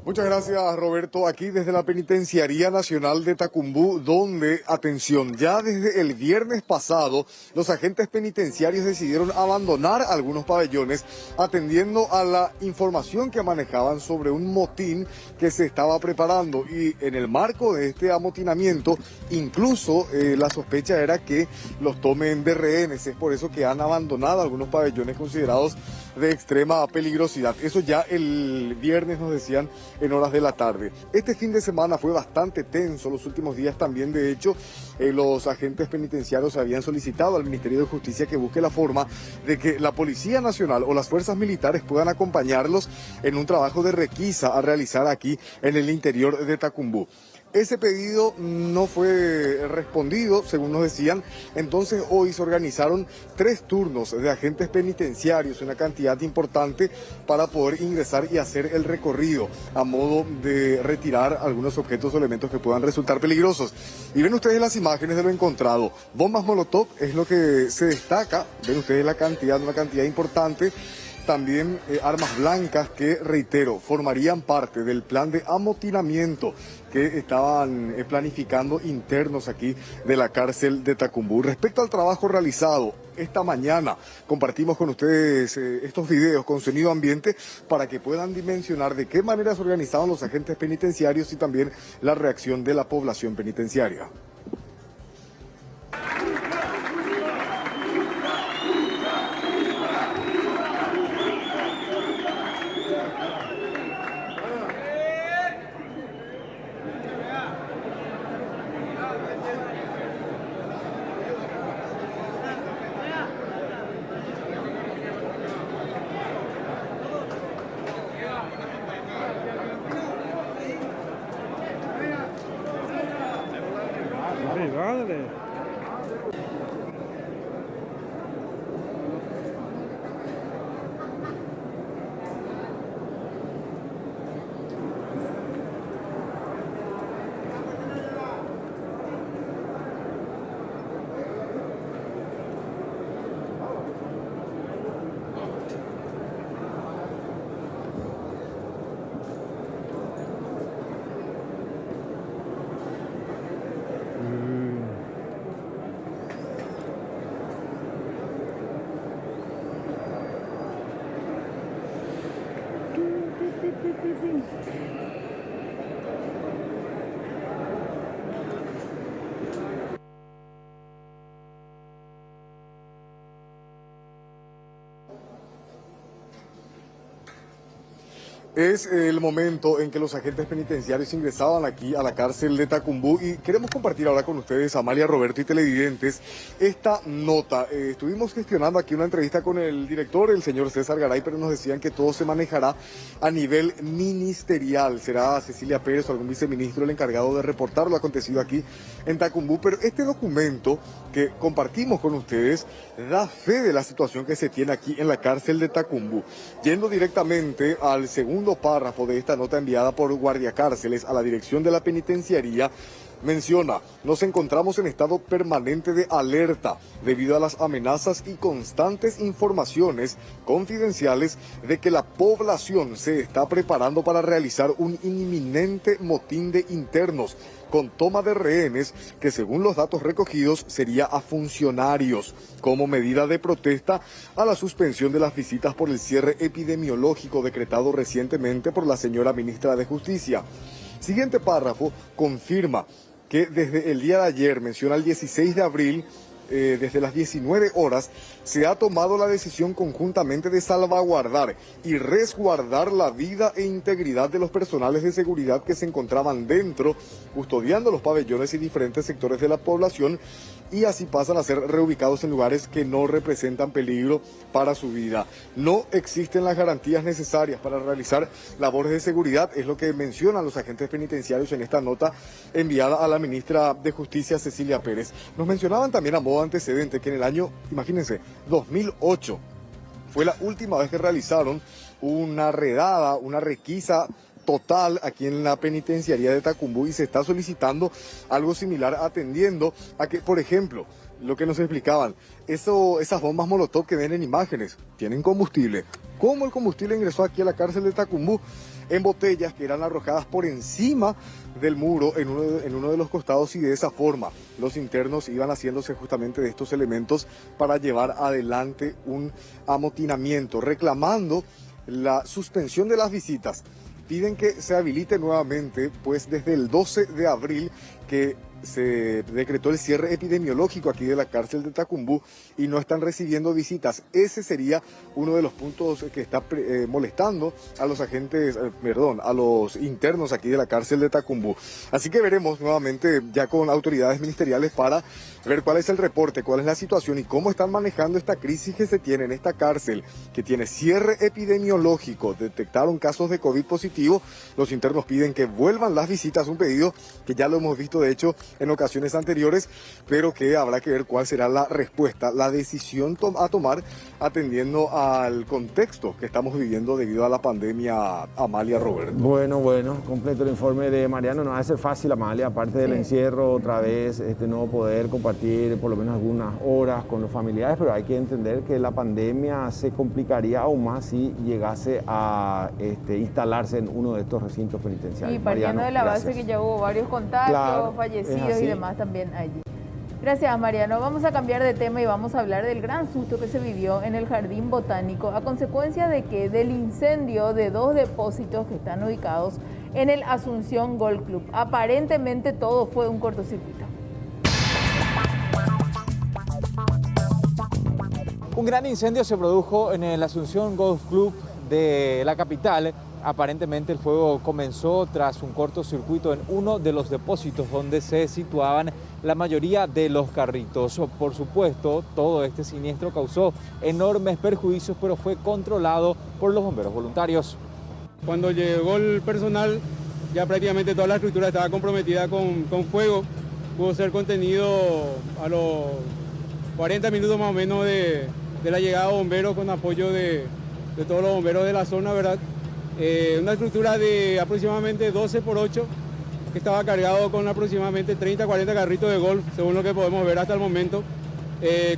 Speaker 12: Muchas gracias, Roberto. Aquí desde la Penitenciaría Nacional de Tacumbú, donde, atención, ya desde el viernes pasado, los agentes penitenciarios decidieron abandonar algunos pabellones atendiendo a la información que manejaban sobre un motín que se estaba preparando. Y en el marco de este amotinamiento, incluso la sospecha era que los tomen de rehenes. Es por eso que han abandonado algunos pabellones considerados de extrema peligrosidad. Eso ya el viernes nos decían en horas de la tarde. Este fin de semana fue bastante tenso, los últimos días también. De hecho, los agentes penitenciarios habían solicitado al Ministerio de Justicia que busque la forma de que la Policía Nacional o las fuerzas militares puedan acompañarlos en un trabajo de requisa a realizar aquí en el interior de Tacumbú. Ese pedido no fue respondido, según nos decían. Entonces hoy se organizaron 3 turnos de agentes penitenciarios, una cantidad importante, para poder ingresar y hacer el recorrido a modo de retirar algunos objetos o elementos que puedan resultar peligrosos. Y ven ustedes las imágenes de lo encontrado. Bombas Molotov es lo que se destaca. Ven ustedes la cantidad, una cantidad importante. También armas blancas que, reitero, formarían parte del plan de amotinamiento que estaban planificando internos aquí de la cárcel de Tacumbú. Respecto al trabajo realizado esta mañana, compartimos con ustedes estos videos con sonido ambiente para que puedan dimensionar de qué manera se organizaban los agentes penitenciarios y también la reacción de la población penitenciaria. Es el momento en que los agentes penitenciarios ingresaban aquí a la cárcel de Tacumbú y queremos compartir ahora con ustedes, Amalia, Roberto y televidentes, esta nota. Estuvimos gestionando aquí una entrevista con el director, el señor César Garay, pero nos decían que todo se manejará a nivel ministerial. Será Cecilia Pérez o algún viceministro el encargado de reportar lo acontecido aquí en Tacumbú, pero este documento que compartimos con ustedes da fe de la situación que se tiene aquí en la cárcel de Tacumbú. Yendo directamente al segundo párrafo de esta nota enviada por Guardiacárceles a la dirección de la penitenciaría, menciona: nos encontramos en estado permanente de alerta debido a las amenazas y constantes informaciones confidenciales de que la población se está preparando para realizar un inminente motín de internos con toma de rehenes que, según los datos recogidos, sería a funcionarios, como medida de protesta a la suspensión de las visitas por el cierre epidemiológico decretado recientemente por la señora ministra de Justicia. Siguiente párrafo confirma que desde el día de ayer, menciona el 16 de abril, desde las 19 horas, se ha tomado la decisión conjuntamente de salvaguardar y resguardar la vida e integridad de los personales de seguridad que se encontraban dentro, custodiando los pabellones y diferentes sectores de la población, y así pasan a ser reubicados en lugares que no representan peligro para su vida. No existen las garantías necesarias para realizar labores de seguridad, es lo que mencionan los agentes penitenciarios en esta nota enviada a la ministra de Justicia, Cecilia Pérez. Nos mencionaban también a modo antecedente que en el año, imagínense, 2008, fue la última vez que realizaron una redada, una requisa total aquí en la penitenciaría de Tacumbú, y se está solicitando algo similar, atendiendo a que, por ejemplo, lo que nos explicaban, esas bombas Molotov que ven en imágenes, tienen combustible. ¿Cómo el combustible ingresó aquí a la cárcel de Tacumbú? En botellas que eran arrojadas por encima del muro en uno de los costados, y de esa forma los internos iban haciéndose justamente de estos elementos para llevar adelante un amotinamiento, reclamando la suspensión de las visitas. Piden que se habilite nuevamente, pues desde el 12 de abril que se decretó el cierre epidemiológico aquí de la cárcel de Tacumbú y no están recibiendo visitas. Ese sería uno de los puntos que está molestando a los a los internos aquí de la cárcel de Tacumbú. Así que veremos nuevamente ya con autoridades ministeriales para ver cuál es el reporte, cuál es la situación y cómo están manejando esta crisis que se tiene en esta cárcel, que tiene cierre epidemiológico. Detectaron casos de COVID positivo. Los internos piden que vuelvan las visitas, un pedido que ya lo hemos visto de hecho en ocasiones anteriores, pero que habrá que ver cuál será la respuesta, la decisión a tomar atendiendo al contexto que estamos viviendo debido a la pandemia, Amalia, Roberto.
Speaker 2: Bueno, completo el informe de Mariano. No va a ser fácil, Amalia, aparte del encierro, otra vez no poder compartir por lo menos algunas horas con los familiares, pero hay que entender que la pandemia se complicaría aún más si llegase a instalarse en uno de estos recintos penitenciarios.
Speaker 1: Y partiendo de la base que ya hubo varios contagios, fallecidos y demás también allí. Gracias, Mariano. Vamos a cambiar de tema y vamos a hablar del gran susto que se vivió en el Jardín Botánico a consecuencia del incendio de 2 depósitos que están ubicados en el Asunción Golf Club. Aparentemente todo fue un cortocircuito.
Speaker 13: Un gran incendio se produjo en el Asunción Golf Club de la capital. Aparentemente el fuego comenzó tras un cortocircuito en uno de los depósitos donde se situaban la mayoría de los carritos. Por supuesto, todo este siniestro causó enormes perjuicios, pero fue controlado por los bomberos voluntarios.
Speaker 15: Cuando llegó el personal, ya prácticamente toda la estructura estaba comprometida con fuego. Pudo ser contenido a los 40 minutos más o menos de la llegada de bomberos, con apoyo de todos los bomberos de la zona, ¿verdad? Una estructura de aproximadamente 12 por 8 que estaba cargado con aproximadamente 30-40 carritos de golf, según lo que podemos ver hasta el momento.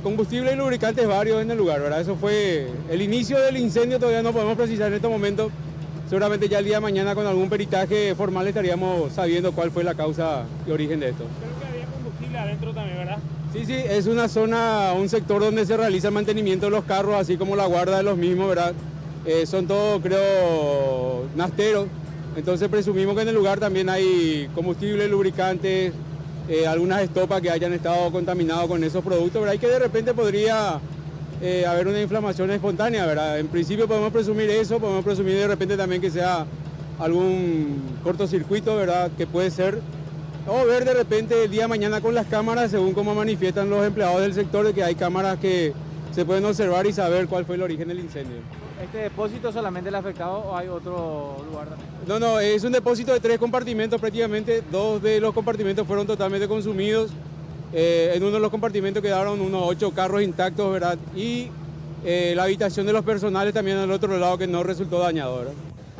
Speaker 15: Combustible y lubricantes varios en el lugar, ¿verdad? Eso fue el inicio del incendio, todavía no podemos precisar en este momento. Seguramente ya el día de mañana con algún peritaje formal estaríamos sabiendo cuál fue la causa y origen de esto.
Speaker 16: Creo que había combustible adentro también, ¿verdad?
Speaker 15: Sí, es una zona, un sector donde se realiza el mantenimiento de los carros, así como la guarda de los mismos, ¿verdad? Son todos, creo, nasteros, Entonces presumimos que en el lugar también hay combustible, lubricantes, algunas estopas que hayan estado contaminadas con esos productos, ¿verdad? Y que de repente podría haber una inflamación espontánea, ¿verdad? En principio podemos presumir eso, podemos presumir de repente también que sea algún cortocircuito, ¿verdad? Que puede ser, o ver de repente el día de mañana con las cámaras, según como manifiestan los empleados del sector, de que hay cámaras que se pueden observar y saber cuál fue el origen del incendio.
Speaker 13: ¿Este depósito solamente el afectado o hay otro lugar también?
Speaker 15: No, es un depósito de 3 compartimentos prácticamente, 2 de los compartimentos fueron totalmente consumidos, en uno de los compartimentos quedaron unos 8 carros intactos, ¿verdad? Y la habitación de los personales también al otro lado que no resultó dañado, ¿verdad?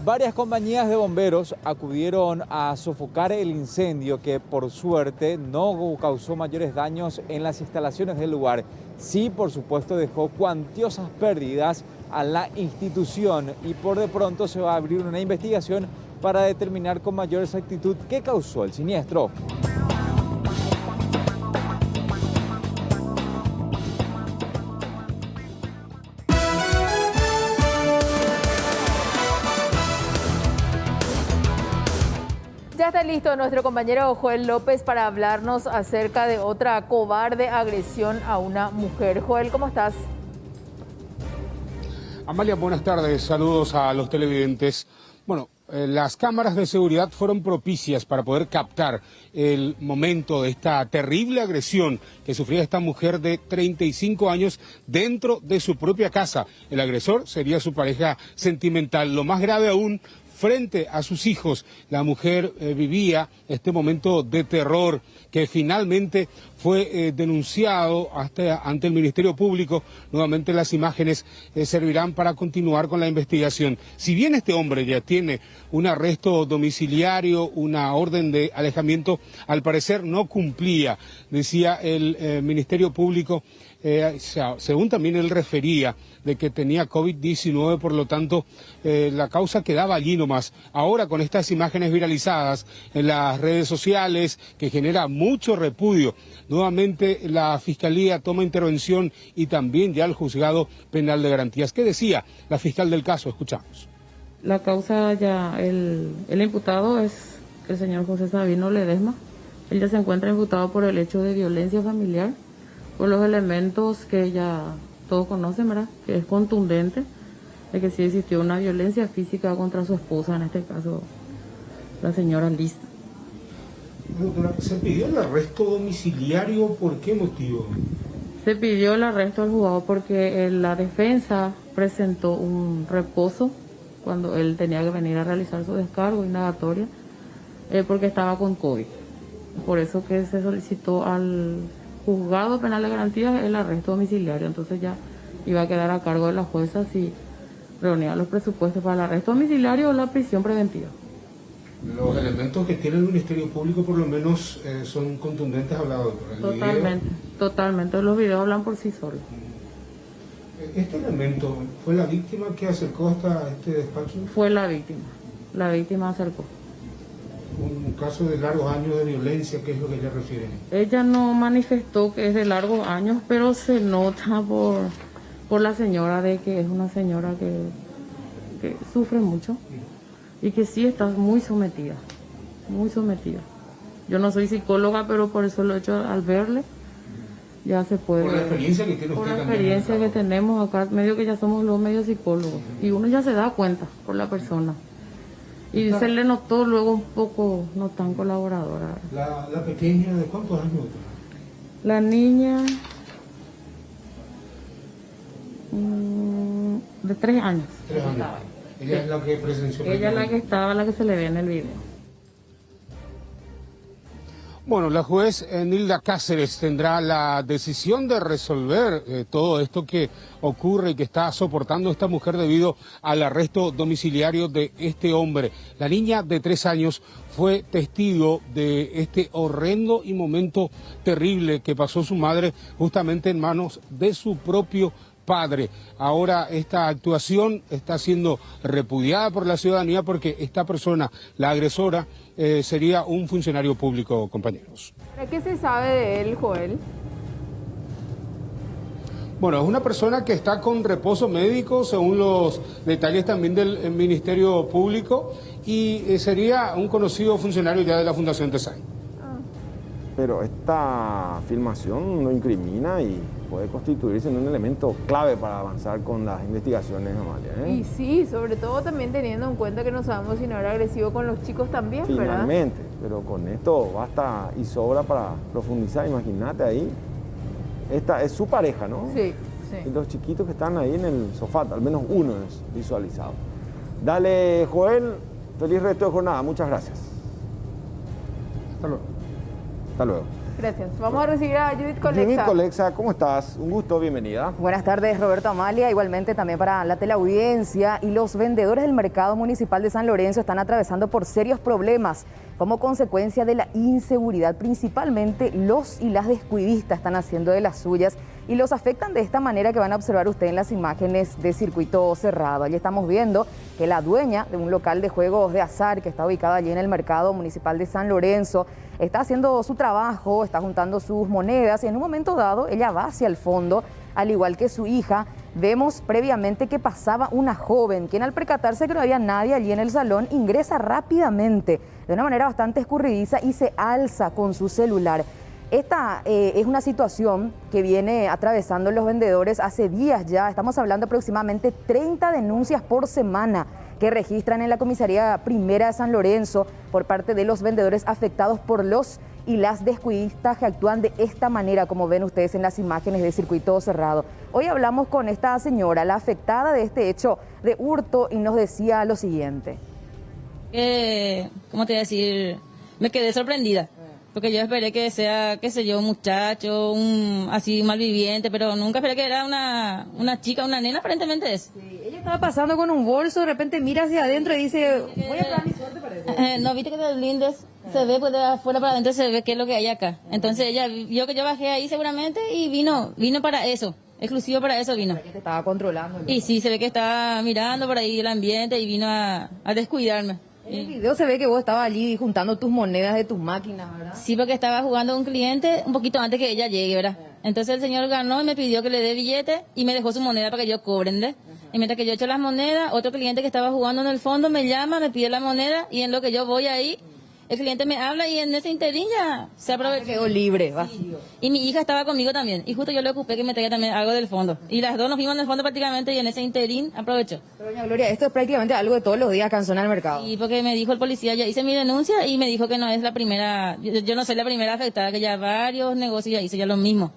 Speaker 13: Varias compañías de bomberos acudieron a sofocar el incendio que por suerte no causó mayores daños en las instalaciones del lugar. Sí, por supuesto, dejó cuantiosas pérdidas a la institución y por de pronto se va a abrir una investigación para determinar con mayor exactitud qué causó el siniestro.
Speaker 1: Ya está listo nuestro compañero Joel López para hablarnos acerca de otra cobarde agresión a una mujer. Joel, ¿cómo estás?
Speaker 5: Amalia, buenas tardes. Saludos a los televidentes. Bueno, las cámaras de seguridad fueron propicias para poder captar el momento de esta terrible agresión que sufría esta mujer de 35 años dentro de su propia casa. El agresor sería su pareja sentimental. Lo más grave aún, frente a sus hijos, la mujer vivía este momento de terror que finalmente fue denunciado ante el Ministerio Público. Nuevamente las imágenes servirán para continuar con la investigación. Si bien este hombre ya tiene un arresto domiciliario, una orden de alejamiento, al parecer no cumplía, decía el Ministerio Público, según también él refería, de que tenía COVID-19, por lo tanto la causa quedaba allí nomás. Ahora con estas imágenes viralizadas en las redes sociales que genera mucho repudio, nuevamente la Fiscalía toma intervención y también ya el Juzgado Penal de Garantías. ¿Qué decía la fiscal del caso? Escuchamos.
Speaker 7: La causa ya, el imputado es el señor José Sabino Ledesma. Él ya se encuentra imputado por el hecho de violencia familiar, por los elementos que ya todos conocen, ¿verdad? Que es contundente de que sí existió una violencia física contra su esposa, en este caso la señora Liz.
Speaker 5: Doctora, ¿se pidió el arresto domiciliario? ¿Por qué motivo?
Speaker 7: Se pidió el arresto al juzgado porque la defensa presentó un reposo cuando él tenía que venir a realizar su descargo indagatoria porque estaba con COVID. Por eso que se solicitó al Juzgado Penal de Garantías el arresto domiciliario. Entonces ya iba a quedar a cargo de la jueza si reunía los presupuestos para el arresto domiciliario o la prisión preventiva.
Speaker 5: Los elementos que tiene el Ministerio Público por lo menos son contundentes, hablado.
Speaker 7: Totalmente, los videos hablan por sí solos.
Speaker 5: ¿Este elemento fue la víctima que acercó hasta este despacho?
Speaker 7: Fue la víctima acercó.
Speaker 5: Un caso de largos años de violencia, ¿qué es lo que ella refiere?
Speaker 7: Ella no manifestó que es de largos años, pero se nota por la señora de que es una señora que sufre mucho y que sí está muy sometida, muy sometida. Yo no soy psicóloga, pero por eso lo he hecho al verle. Ya se puede.
Speaker 5: Por la experiencia que tiene usted
Speaker 7: también. Por la
Speaker 5: también,
Speaker 7: experiencia que tenemos acá, medio que ya somos los medios psicólogos. Y uno ya se da cuenta por la persona. Y se le notó luego un poco no tan colaboradora.
Speaker 5: ¿La pequeña de cuántos años?
Speaker 7: La niña de 3 años.
Speaker 5: 3 años. Ella es la que presenció.
Speaker 7: Ella es la que estaba, la que se le ve en el video.
Speaker 5: Bueno, la juez Nilda Cáceres tendrá la decisión de resolver todo esto que ocurre y que está soportando esta mujer debido al arresto domiciliario de este hombre. La niña de 3 años fue testigo de este horrendo y momento terrible que pasó su madre justamente en manos de su propio padre. Ahora esta actuación está siendo repudiada por la ciudadanía porque esta persona, la agresora, sería un funcionario público, compañeros.
Speaker 1: ¿Qué se sabe de él, Joel?
Speaker 5: Bueno, es una persona que está con reposo médico, según los detalles también del Ministerio Público, y sería un conocido funcionario ya de la Fundación Tesay.
Speaker 2: Pero esta filmación lo incrimina y puede constituirse en un elemento clave para avanzar con las investigaciones, Amalia, ¿eh?
Speaker 1: Y sí, sobre todo también teniendo en cuenta que no sabemos si no era agresivo con los chicos también, ¿verdad?
Speaker 2: Finalmente, pero con esto basta y sobra para profundizar. Imagínate ahí, esta es su pareja, ¿no?
Speaker 1: Sí, sí.
Speaker 2: Y los chiquitos que están ahí en el sofá, al menos uno es visualizado. Dale, Joel, feliz resto de jornada, muchas gracias.
Speaker 5: Hasta luego.
Speaker 2: Hasta luego.
Speaker 1: Gracias. Vamos a recibir a Judith Colexa.
Speaker 2: Judith Colexa, ¿cómo estás? Un gusto, bienvenida.
Speaker 17: Buenas tardes, Roberto, Amalia. Igualmente también para la teleaudiencia. Y los vendedores del mercado municipal de San Lorenzo están atravesando por serios problemas como consecuencia de la inseguridad. Principalmente los y las descuidistas están haciendo de las suyas y los afectan de esta manera que van a observar usted en las imágenes de circuito cerrado. Allí estamos viendo que la dueña de un local de juegos de azar que está ubicado allí en el mercado municipal de San Lorenzo está haciendo su trabajo, está juntando sus monedas y en un momento dado ella va hacia el fondo, al igual que su hija. Vemos previamente que pasaba una joven, quien al percatarse que no había nadie allí en el salón, ingresa rápidamente, de una manera bastante escurridiza y se alza con su celular. Esta es una situación que viene atravesando los vendedores hace días ya. Estamos hablando aproximadamente 30 denuncias por semana que registran en la Comisaría Primera de San Lorenzo por parte de los vendedores afectados por los y las descuidistas que actúan de esta manera, como ven ustedes en las imágenes de circuito cerrado. Hoy hablamos con esta señora, la afectada de este hecho de hurto, y nos decía lo siguiente.
Speaker 19: ¿Cómo te voy a decir? Me quedé sorprendida. Porque yo esperé que sea, qué sé yo, un muchacho, así malviviente, pero nunca esperé que era una chica, una nena, aparentemente es.
Speaker 17: Sí, ella estaba pasando con un bolso, de repente mira hacia adentro y dice, voy a probar mi suerte, parece.
Speaker 19: No, viste que de los blindes se ve, pues de afuera para adentro se ve qué es lo que hay acá. Entonces ella vio que yo bajé ahí seguramente y vino para eso. Exclusivo para eso vino.
Speaker 17: Que te estaba controlando, ¿no?
Speaker 19: Y sí, se ve que estaba mirando por ahí el ambiente y vino a descuidarme.
Speaker 17: En el video se ve que vos estabas allí juntando tus monedas de tus máquinas, ¿verdad?
Speaker 19: Sí, porque estaba jugando un cliente un poquito antes que ella llegue, ¿verdad? Entonces el señor ganó y me pidió que le dé billete y me dejó su moneda para que yo cobre, ¿verdad? Y mientras que yo echo las monedas, otro cliente que estaba jugando en el fondo me llama, me pide la moneda y en lo que yo voy ahí, el cliente me habla y en ese interín ya se aprovechó.
Speaker 17: Quedó libre, vacío.
Speaker 19: Sí. Y mi hija estaba conmigo también. Y justo yo le ocupé que me traiga también algo del fondo. Y las dos nos fuimos en el fondo prácticamente y en ese interín aprovechó.
Speaker 17: Pero doña Gloria, esto es prácticamente algo de todos los días acá en zona del mercado.
Speaker 19: Y porque me dijo el policía, ya hice mi denuncia y me dijo que no es la primera, yo no soy la primera afectada, que ya varios negocios ya hice ya lo mismo.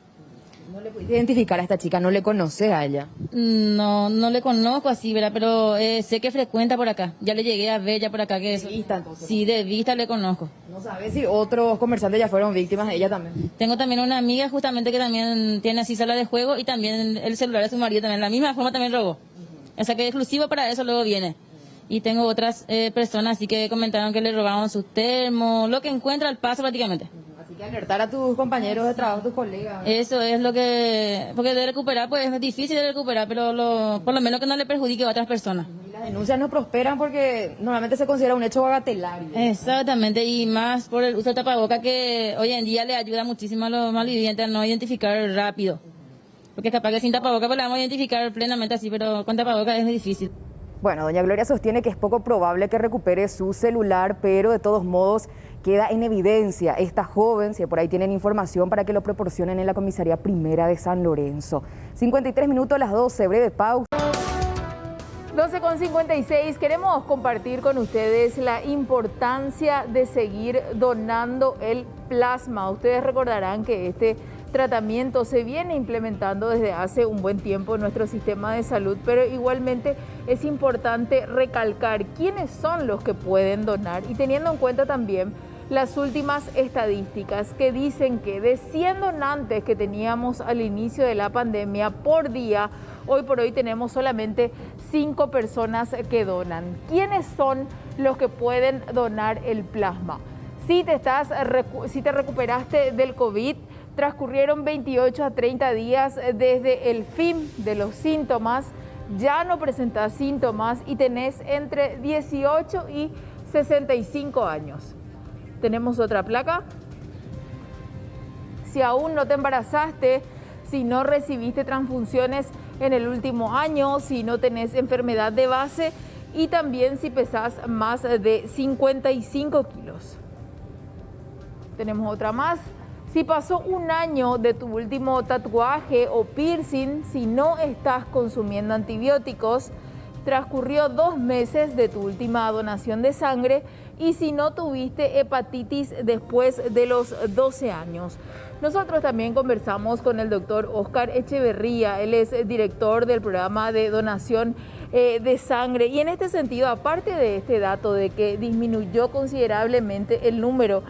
Speaker 17: ¿No le pudiste identificar a esta chica? ¿No le conoces a ella?
Speaker 19: No le conozco así, ¿verdad? Pero sé que frecuenta por acá. Ya le llegué a ver ya por acá que es.
Speaker 17: ¿De vista entonces?
Speaker 19: Sí, de vista le conozco.
Speaker 17: ¿No sabes si otros comerciantes ya fueron víctimas de ella también?
Speaker 19: Tengo también una amiga justamente que también tiene así sala de juego y también el celular de su marido también. La misma forma también robó. O sea que exclusivo para eso luego viene. Y tengo otras personas así que comentaron que le robaron sus termos, lo que encuentra al paso prácticamente.
Speaker 17: Así que alertar a tus compañeros de trabajo, tus colegas.
Speaker 19: Eso es lo que... Porque de recuperar, pues es difícil de recuperar, pero por lo menos que no le perjudique a otras personas.
Speaker 17: Y las denuncias no prosperan porque normalmente se considera un hecho bagatelario.
Speaker 19: Exactamente, y más por el uso de tapaboca que hoy en día le ayuda muchísimo a los malvivientes a no identificar rápido. Porque capaz que sin tapaboca pues la vamos a identificar plenamente así, pero con tapaboca es difícil.
Speaker 17: Bueno, doña Gloria sostiene que es poco probable que recupere su celular, pero de todos modos queda en evidencia esta joven, si por ahí tienen información, para que lo proporcionen en la Comisaría Primera de San Lorenzo. 53 minutos, las 12, breve pausa.
Speaker 1: 12:56, queremos compartir con ustedes la importancia de seguir donando el plasma. Ustedes recordarán que este tratamiento se viene implementando desde hace un buen tiempo en nuestro sistema de salud, pero igualmente es importante recalcar quiénes son los que pueden donar y teniendo en cuenta también las últimas estadísticas que dicen que de 100 donantes que teníamos al inicio de la pandemia por día, hoy por hoy tenemos solamente 5 personas que donan. ¿Quiénes son los que pueden donar el plasma? Si te recuperaste del COVID, transcurrieron 28 a 30 días desde el fin de los síntomas, ya no presentás síntomas y tenés entre 18 y 65 años. Tenemos otra placa. Si aún no te embarazaste, si no recibiste transfusiones en el último año, si no tenés enfermedad de base y también si pesás más de 55 kilos. Tenemos otra más. Si pasó un año de tu último tatuaje o piercing, si no estás consumiendo antibióticos, transcurrió 2 meses de tu última donación de sangre y si no tuviste hepatitis después de los 12 años. Nosotros también conversamos con el doctor Oscar Echeverría, él es director del programa de donación de sangre y en este sentido, aparte de este dato de que disminuyó considerablemente el número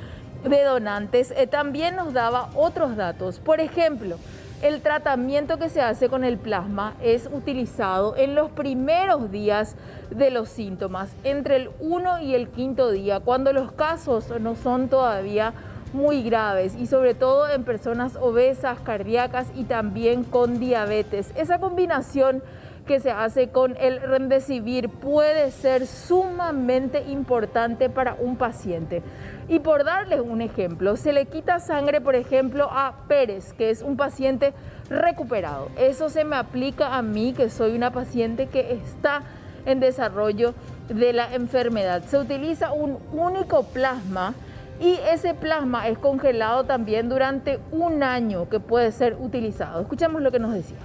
Speaker 1: de donantes, también nos daba otros datos. Por ejemplo, el tratamiento que se hace con el plasma es utilizado en los primeros días de los síntomas, entre el 1 y el 5.º día, cuando los casos no son todavía muy graves y sobre todo en personas obesas, cardíacas y también con diabetes. Esa combinación que se hace con el remdesivir puede ser sumamente importante para un paciente. Y por darles un ejemplo, se le quita sangre, por ejemplo, a Pérez, que es un paciente recuperado. Eso se me aplica a mí, que soy una paciente que está en desarrollo de la enfermedad. Se utiliza un único plasma y ese plasma es congelado también durante 1 año que puede ser utilizado. Escuchemos lo que nos decía.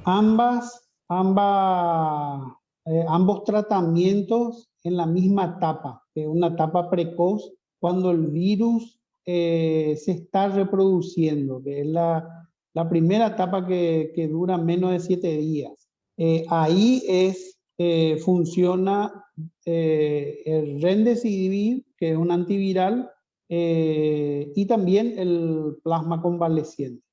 Speaker 4: Ambos tratamientos en la misma etapa, que es una etapa precoz, cuando el virus se está reproduciendo, que es la primera etapa que dura menos de 7 días. Ahí funciona el remdesivir, que es un antiviral, y también el plasma convaleciente.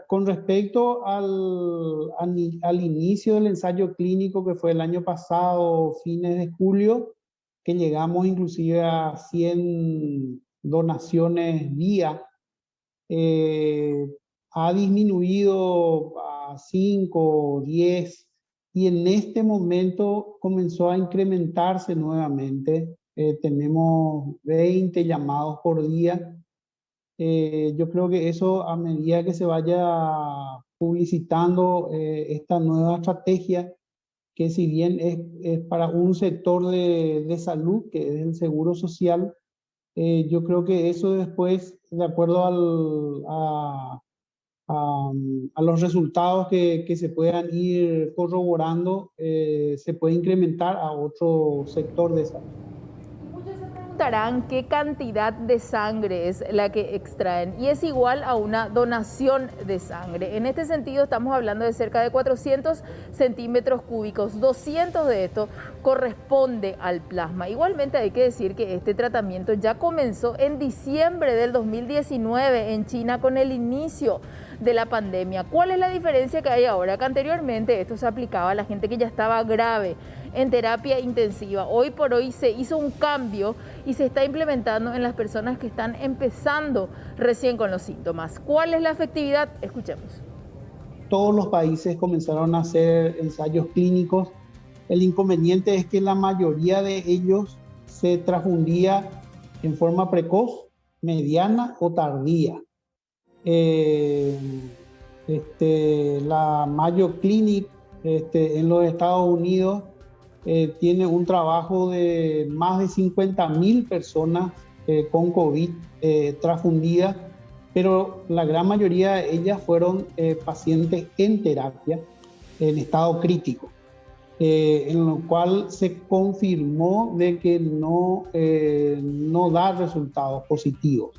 Speaker 4: Con respecto al inicio del ensayo clínico, que fue el año pasado, fines de julio, que llegamos inclusive a 100 donaciones día, ha disminuido a 5 o 10 y en este momento comenzó a incrementarse nuevamente. Tenemos 20 llamados por día. Yo creo que eso, a medida que se vaya publicitando esta nueva estrategia, que si bien es para un sector de salud, que es el seguro social, yo creo que eso después, de acuerdo a los resultados que se puedan ir corroborando, se puede incrementar a otro sector de salud.
Speaker 1: Preguntarán qué cantidad de sangre es la que extraen y es igual a una donación de sangre. En este sentido estamos hablando de cerca de 400 centímetros cúbicos, 200 de esto corresponde al plasma. Igualmente hay que decir que este tratamiento ya comenzó en diciembre del 2019 en China con el inicio de la pandemia. ¿Cuál es la diferencia que hay ahora? Que anteriormente esto se aplicaba a la gente que ya estaba grave en terapia intensiva. Hoy por hoy se hizo un cambio y se está implementando en las personas que están empezando recién con los síntomas. ¿Cuál es la efectividad? Escuchemos.
Speaker 4: Todos los países comenzaron a hacer ensayos clínicos. El inconveniente es que la mayoría de ellos se transfundía en forma precoz, mediana o tardía. La Mayo Clinic en los Estados Unidos tiene un trabajo de más de 50.000 personas con COVID transfundidas, pero la gran mayoría de ellas fueron pacientes en terapia, en estado crítico, en lo cual se confirmó de que no da resultados positivos.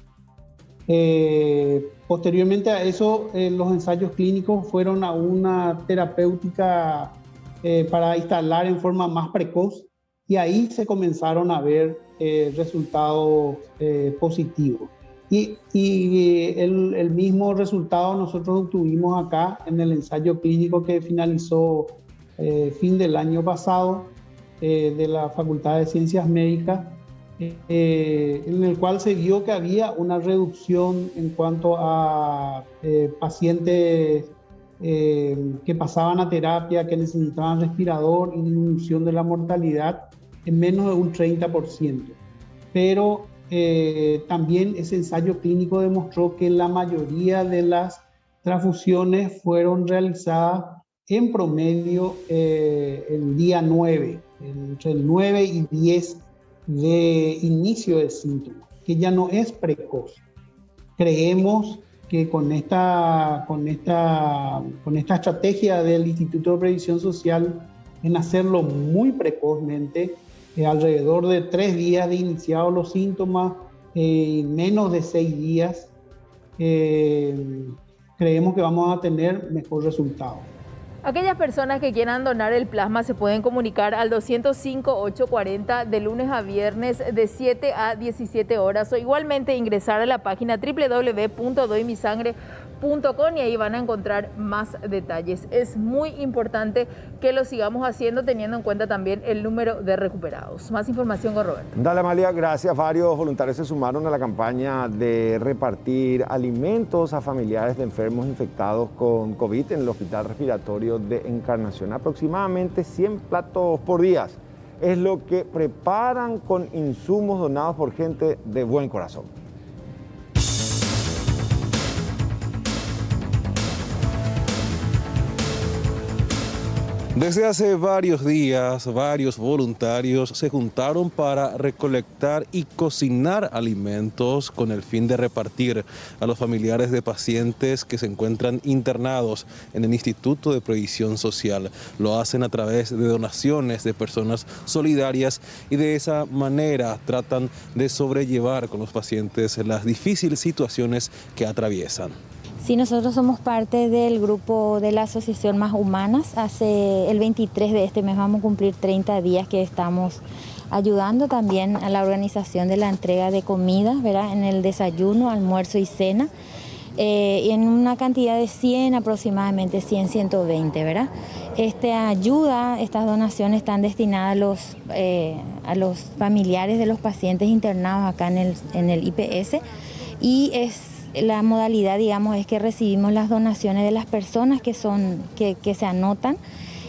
Speaker 4: Posteriormente a eso, los ensayos clínicos fueron a una terapéutica para instalar en forma más precoz y ahí se comenzaron a ver resultados positivos. Y el mismo resultado nosotros obtuvimos acá en el ensayo clínico que finalizó fin del año pasado de la Facultad de Ciencias Médicas, en el cual se vio que había una reducción en cuanto a pacientes que pasaban a terapia, que necesitaban respirador y disminución de la mortalidad en menos de un 30%. Pero también ese ensayo clínico demostró que la mayoría de las transfusiones fueron realizadas en promedio el día 9, entre el 9 y 10 de inicio del síntoma, que ya no es precoz. Creemos que con esta estrategia del Instituto de Previsión Social en hacerlo muy precozmente, alrededor de 3 días de iniciados los síntomas, menos de 6 días, creemos que vamos a tener mejor resultado.
Speaker 1: Aquellas personas que quieran donar el plasma se pueden comunicar al 205-840 de lunes a viernes de 7 a 17 horas o igualmente ingresar a la página www.doymisangre.com y ahí van a encontrar más detalles. Es muy importante que lo sigamos haciendo teniendo en cuenta también el número de recuperados. Más información con Roberto.
Speaker 2: Dale, Amalia, gracias. Varios voluntarios se sumaron a la campaña de repartir alimentos a familiares de enfermos infectados con COVID en el Hospital Respiratorio de Encarnación. Aproximadamente 100 platos por día es lo que preparan con insumos donados por gente de buen corazón.
Speaker 18: Desde hace varios días, varios voluntarios se juntaron para recolectar y cocinar alimentos con el fin de repartir a los familiares de pacientes que se encuentran internados en el Instituto de Previsión Social. Lo hacen a través de donaciones de personas solidarias y de esa manera tratan de sobrellevar con los pacientes las difíciles situaciones que atraviesan.
Speaker 20: Sí, nosotros somos parte del grupo de la Asociación Más Humanas. Hace el 23 de este mes vamos a cumplir 30 días que estamos ayudando también a la organización de la entrega de comida, ¿verdad? En el desayuno, almuerzo y cena, y en una cantidad de 100, aproximadamente 100, 120, ¿verdad? Esta ayuda, estas donaciones están destinadas a los familiares de los pacientes internados acá en el IPS y la modalidad, digamos, es que recibimos las donaciones de las personas que se anotan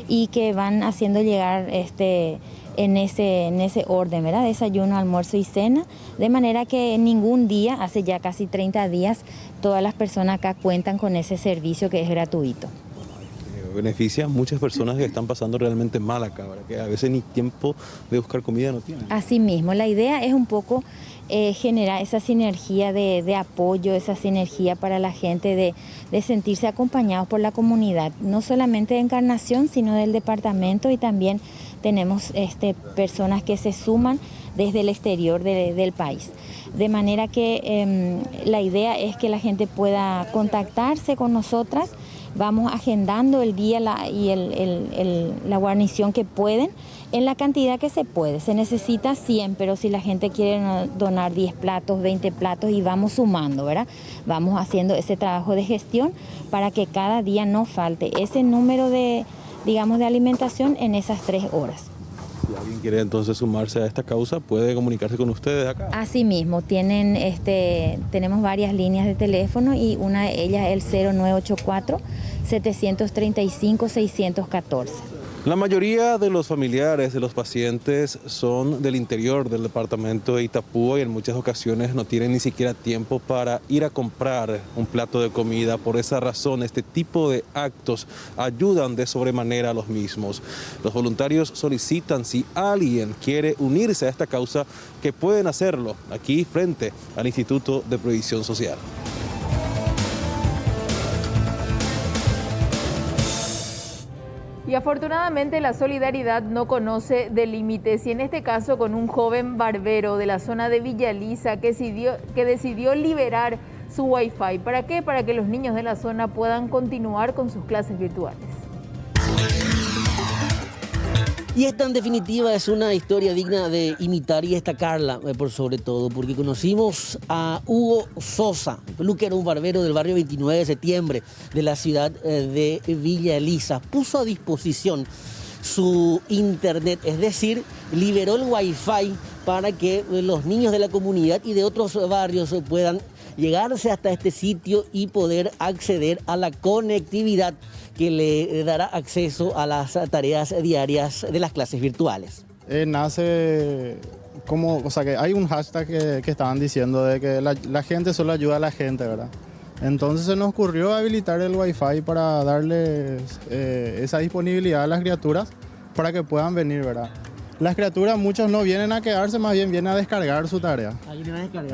Speaker 20: y que van haciendo llegar en ese orden, ¿verdad? Desayuno, almuerzo y cena, de manera que ningún día, hace ya casi 30 días, todas las personas acá cuentan con ese servicio que es gratuito.
Speaker 18: Beneficia a muchas personas que están pasando realmente mal acá, ¿verdad? Que a veces ni tiempo de buscar comida no tienen.
Speaker 20: Así mismo, la idea es un poco generar esa sinergia de apoyo, esa sinergia para la gente de sentirse acompañados por la comunidad, no solamente de Encarnación, sino del departamento, y también tenemos personas que se suman desde el exterior del país. De manera que la idea es que la gente pueda contactarse con nosotras. Vamos agendando el día y la guarnición que pueden, en la cantidad que se puede. Se necesita 100, pero si la gente quiere donar 10 platos, 20 platos, y vamos sumando, ¿verdad? Vamos haciendo ese trabajo de gestión para que cada día no falte ese número de alimentación en esas 3 horas.
Speaker 18: Si alguien quiere entonces sumarse a esta causa, puede comunicarse con ustedes acá.
Speaker 20: Así mismo, tenemos varias líneas de teléfono y una de ellas es el 0984-735-614.
Speaker 18: La mayoría de los familiares de los pacientes son del interior del departamento de Itapúa y en muchas ocasiones no tienen ni siquiera tiempo para ir a comprar un plato de comida. Por esa razón, este tipo de actos ayudan de sobremanera a los mismos. Los voluntarios solicitan, si alguien quiere unirse a esta causa, que pueden hacerlo aquí frente al Instituto de Previsión Social.
Speaker 1: Y afortunadamente la solidaridad no conoce de límites, y en este caso con un joven barbero de la zona de Villa Elisa que decidió liberar su Wi-Fi. ¿Para qué? Para que los niños de la zona puedan continuar con sus clases virtuales.
Speaker 21: Y esta en definitiva es una historia digna de imitar y destacarla por sobre todo, porque conocimos a Hugo Sosa, peluquero, un barbero del barrio 29 de septiembre de la ciudad de Villa Elisa. Puso a disposición su internet, es decir, liberó el Wi-Fi para que los niños de la comunidad y de otros barrios puedan llegarse hasta este sitio y poder acceder a la conectividad que le dará acceso a las tareas diarias de las clases virtuales.
Speaker 22: Nace como, que hay un hashtag que estaban diciendo de que la gente solo ayuda a la gente, ¿verdad? Entonces se nos ocurrió habilitar el Wi-Fi para darles esa disponibilidad a las criaturas para que puedan venir, ¿verdad? Las criaturas, muchos no vienen a quedarse, más bien vienen a descargar su tarea.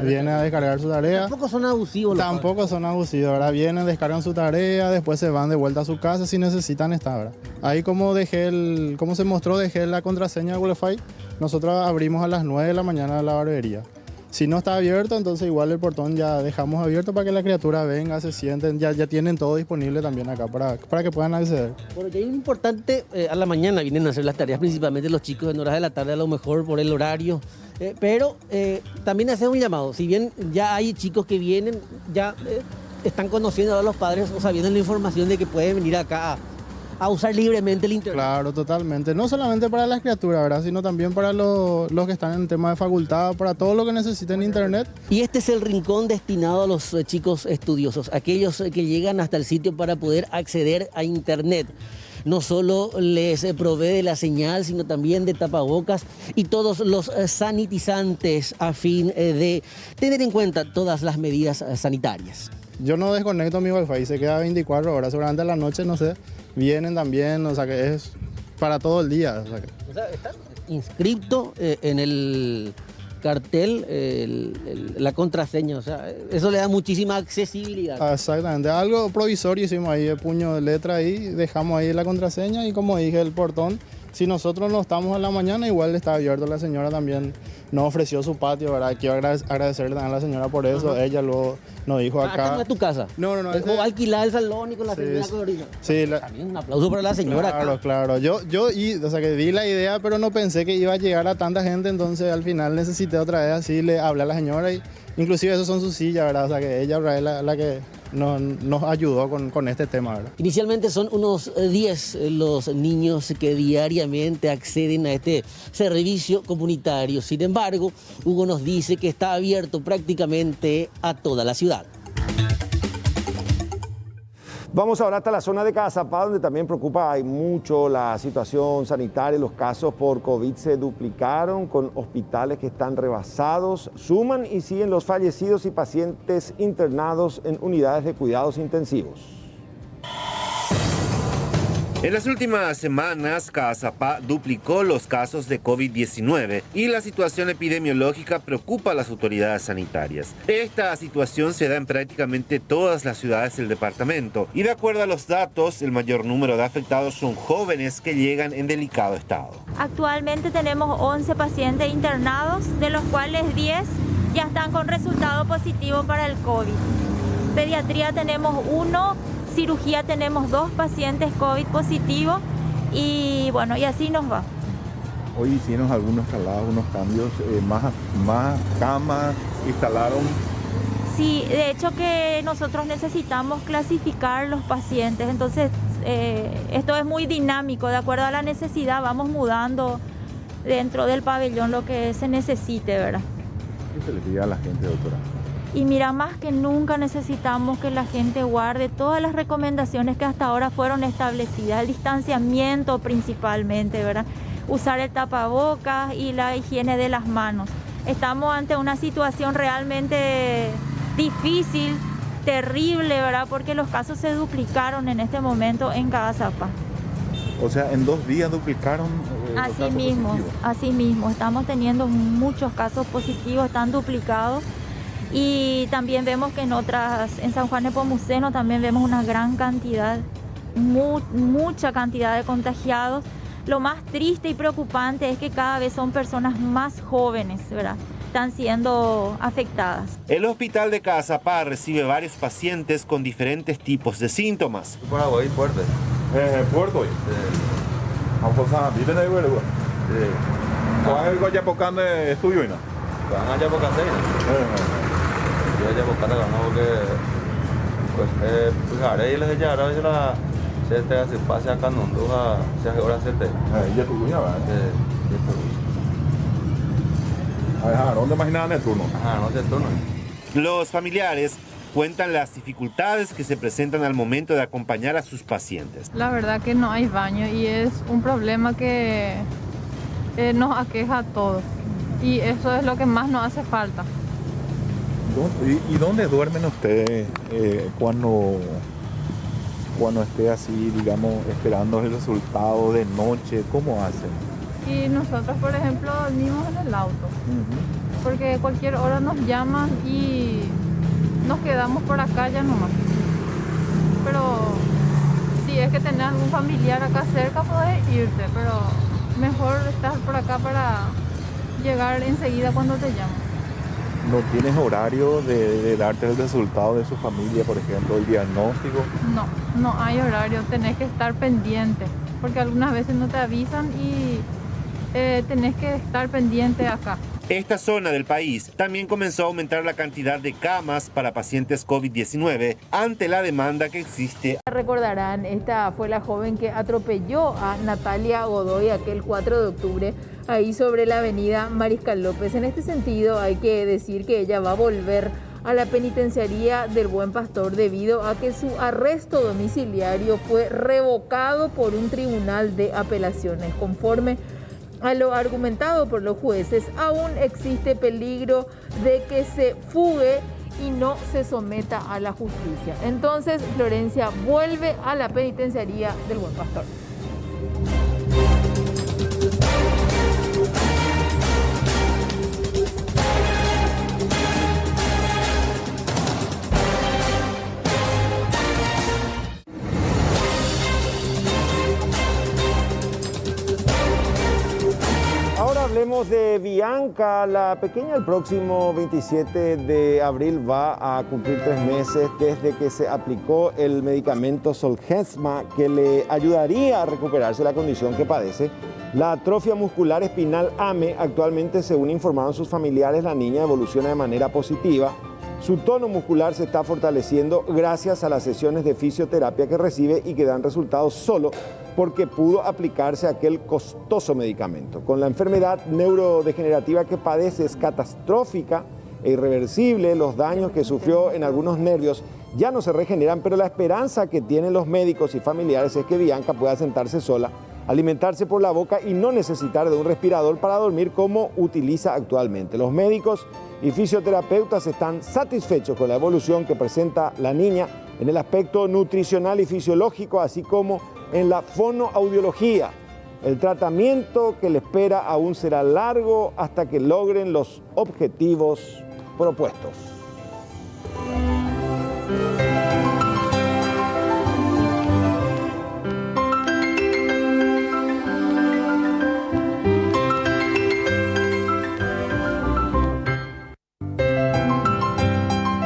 Speaker 22: Vienen a descargar su tarea.
Speaker 21: Tampoco son abusivos.
Speaker 22: Tampoco son abusivos, ¿verdad? Vienen, descargan su tarea, después se van de vuelta a su casa si necesitan estar, ¿verdad? Ahí como se mostró, dejé la contraseña de Wi-Fi. Nosotros abrimos a las 9 de la mañana la barbería. Si no está abierto, entonces igual el portón ya dejamos abierto para que la criatura venga, se sienten, ya tienen todo disponible también acá para que puedan acceder.
Speaker 21: Bueno, ya hay un importante, a la mañana vienen a hacer las tareas, principalmente los chicos en horas de la tarde, a lo mejor por el horario, pero también hacemos un llamado, si bien ya hay chicos que vienen, ya están conociendo a los padres o sabiendo la información de que pueden venir acá a usar libremente el internet.
Speaker 22: Claro, totalmente. No solamente para las criaturas, ¿verdad? Sino también para los que están en tema de facultad, para todo lo que necesiten internet.
Speaker 21: Y este es el rincón destinado a los chicos estudiosos, aquellos que llegan hasta el sitio para poder acceder a internet. No solo les provee de la señal, sino también de tapabocas y todos los sanitizantes a fin de tener en cuenta todas las medidas sanitarias.
Speaker 22: Yo no desconecto mi Wi-Fi, se queda 24 horas, seguramente a la noche, no sé, vienen también, o sea que es para todo el día.
Speaker 21: O sea, está inscripto en el cartel la contraseña, o sea, eso le da muchísima accesibilidad.
Speaker 22: Exactamente, algo provisorio hicimos ahí, de puño de letra ahí, dejamos ahí la contraseña y como dije, el portón, si nosotros no estamos a la mañana, igual está abierto, la señora también nos ofreció su patio, ¿verdad? Quiero agradecerle también a la señora por eso, ella luego nos dijo acá.
Speaker 21: ¿Esta no es tu casa?
Speaker 22: No.
Speaker 21: O alquilar el salón y con la señora colorida.
Speaker 22: Sí.
Speaker 21: También un aplauso para la señora.
Speaker 22: Claro. Yo o sea, que di la idea, pero no pensé que iba a llegar a tanta gente, entonces al final necesité otra vez así, le hablé a la señora y inclusive esos son sus sillas, ¿verdad? O sea, que ella es la que nos ayudó con este tema, ¿verdad?
Speaker 21: Inicialmente son unos 10 los niños que diariamente acceden a este servicio comunitario. Sin embargo, Hugo nos dice que está abierto prácticamente a toda la ciudad.
Speaker 2: Vamos ahora hasta la zona de Cazapá, donde también preocupa hay mucho la situación sanitaria. Los casos por COVID se duplicaron con hospitales que están rebasados. Suman y siguen los fallecidos y pacientes internados en unidades de cuidados intensivos.
Speaker 6: En las últimas semanas, Cazapá duplicó los casos de COVID-19 y la situación epidemiológica preocupa a las autoridades sanitarias. Esta situación se da en prácticamente todas las ciudades del departamento y de acuerdo a los datos, el mayor número de afectados son jóvenes que llegan en delicado estado.
Speaker 8: Actualmente tenemos 11 pacientes internados, de los cuales 10 ya están con resultado positivo para el COVID. Pediatría tenemos 1. Cirugía tenemos 2 pacientes COVID positivos y bueno, y así nos va.
Speaker 10: Hoy hicieron algunos traslados, unos cambios, más camas, instalaron.
Speaker 8: Sí, de hecho que nosotros necesitamos clasificar los pacientes, entonces esto es muy dinámico, de acuerdo a la necesidad vamos mudando dentro del pabellón lo que se necesite, ¿verdad?
Speaker 10: ¿Qué se le pide a la gente, doctora?
Speaker 8: Y mira, más que nunca necesitamos que la gente guarde todas las recomendaciones que hasta ahora fueron establecidas, el distanciamiento principalmente, ¿verdad? Usar el tapabocas y la higiene de las manos. Estamos ante una situación realmente difícil, terrible, ¿verdad? Porque los casos se duplicaron en este momento en Cazapá.
Speaker 10: O sea, en 2 días duplicaron los casos positivos.
Speaker 8: Así mismo, estamos teniendo muchos casos positivos, están duplicados. Y también vemos que en San Juan Nepomuceno también vemos una gran cantidad, mucha cantidad de contagiados. Lo más triste y preocupante es que cada vez son personas más jóvenes, ¿verdad? Están siendo afectadas.
Speaker 6: El hospital de Cazapá recibe varios pacientes con diferentes tipos de síntomas.
Speaker 10: Paraguay fuerte. Fuerte hoy. Vamos a viven ahí, güey. ¿Cuál es el Guayapocán de estudio y no?
Speaker 23: Van a Yapocan yo Yapocan ganó que pues pujaré y les llamaron y la se te hace pase acá no duda se hace hora se te
Speaker 10: ya tu cuña va ¿dónde imaginan el turno?
Speaker 23: No sé el turno.
Speaker 6: Los familiares cuentan las dificultades que se presentan al momento de acompañar a sus pacientes.
Speaker 25: La verdad que no hay baño y es un problema que nos aqueja a todos y eso es lo que más nos hace falta.
Speaker 10: ¿Y dónde duermen ustedes cuando esté así, digamos, esperando el resultado de noche? ¿Cómo hacen?
Speaker 25: Y nosotros, por ejemplo, dormimos en el auto, porque cualquier hora nos llaman y nos quedamos por acá ya nomás. Pero si es que tenés algún familiar acá cerca, podés irte, pero mejor estar por acá para llegar enseguida cuando te llaman.
Speaker 10: ¿No tienes horario de darte el resultado de su familia, por ejemplo, el diagnóstico?
Speaker 25: No hay horario, tenés que estar pendiente, porque algunas veces no te avisan y tenés que estar pendiente acá.
Speaker 6: Esta zona del país también comenzó a aumentar la cantidad de camas para pacientes COVID-19 ante la demanda que existe.
Speaker 1: Recordarán, esta fue la joven que atropelló a Natalia Godoy aquel 4 de octubre, ahí sobre la avenida Mariscal López. En este sentido, hay que decir que ella va a volver a la penitenciaría del Buen Pastor debido a que su arresto domiciliario fue revocado por un tribunal de apelaciones. Conforme a lo argumentado por los jueces, aún existe peligro de que se fugue y no se someta a la justicia. Entonces, Florencia vuelve a la penitenciaría del Buen Pastor.
Speaker 2: Ahora hablemos de Bianca, la pequeña. El próximo 27 de abril va a cumplir 3 meses desde que se aplicó el medicamento Zolgensma, que le ayudaría a recuperarse la condición que padece, la atrofia muscular espinal AME. Actualmente, según informaron sus familiares, la niña evoluciona de manera positiva. Su tono muscular se está fortaleciendo gracias a las sesiones de fisioterapia que recibe y que dan resultados solo porque pudo aplicarse aquel costoso medicamento. Con la enfermedad neurodegenerativa que padece es catastrófica e irreversible. Los daños que sufrió en algunos nervios ya no se regeneran, pero la esperanza que tienen los médicos y familiares es que Bianca pueda sentarse sola, alimentarse por la boca y no necesitar de un respirador para dormir como utiliza actualmente. Los médicos y fisioterapeutas están satisfechos con la evolución que presenta la niña en el aspecto nutricional y fisiológico, así como en la fonoaudiología. El tratamiento que le espera aún será largo hasta que logren los objetivos propuestos.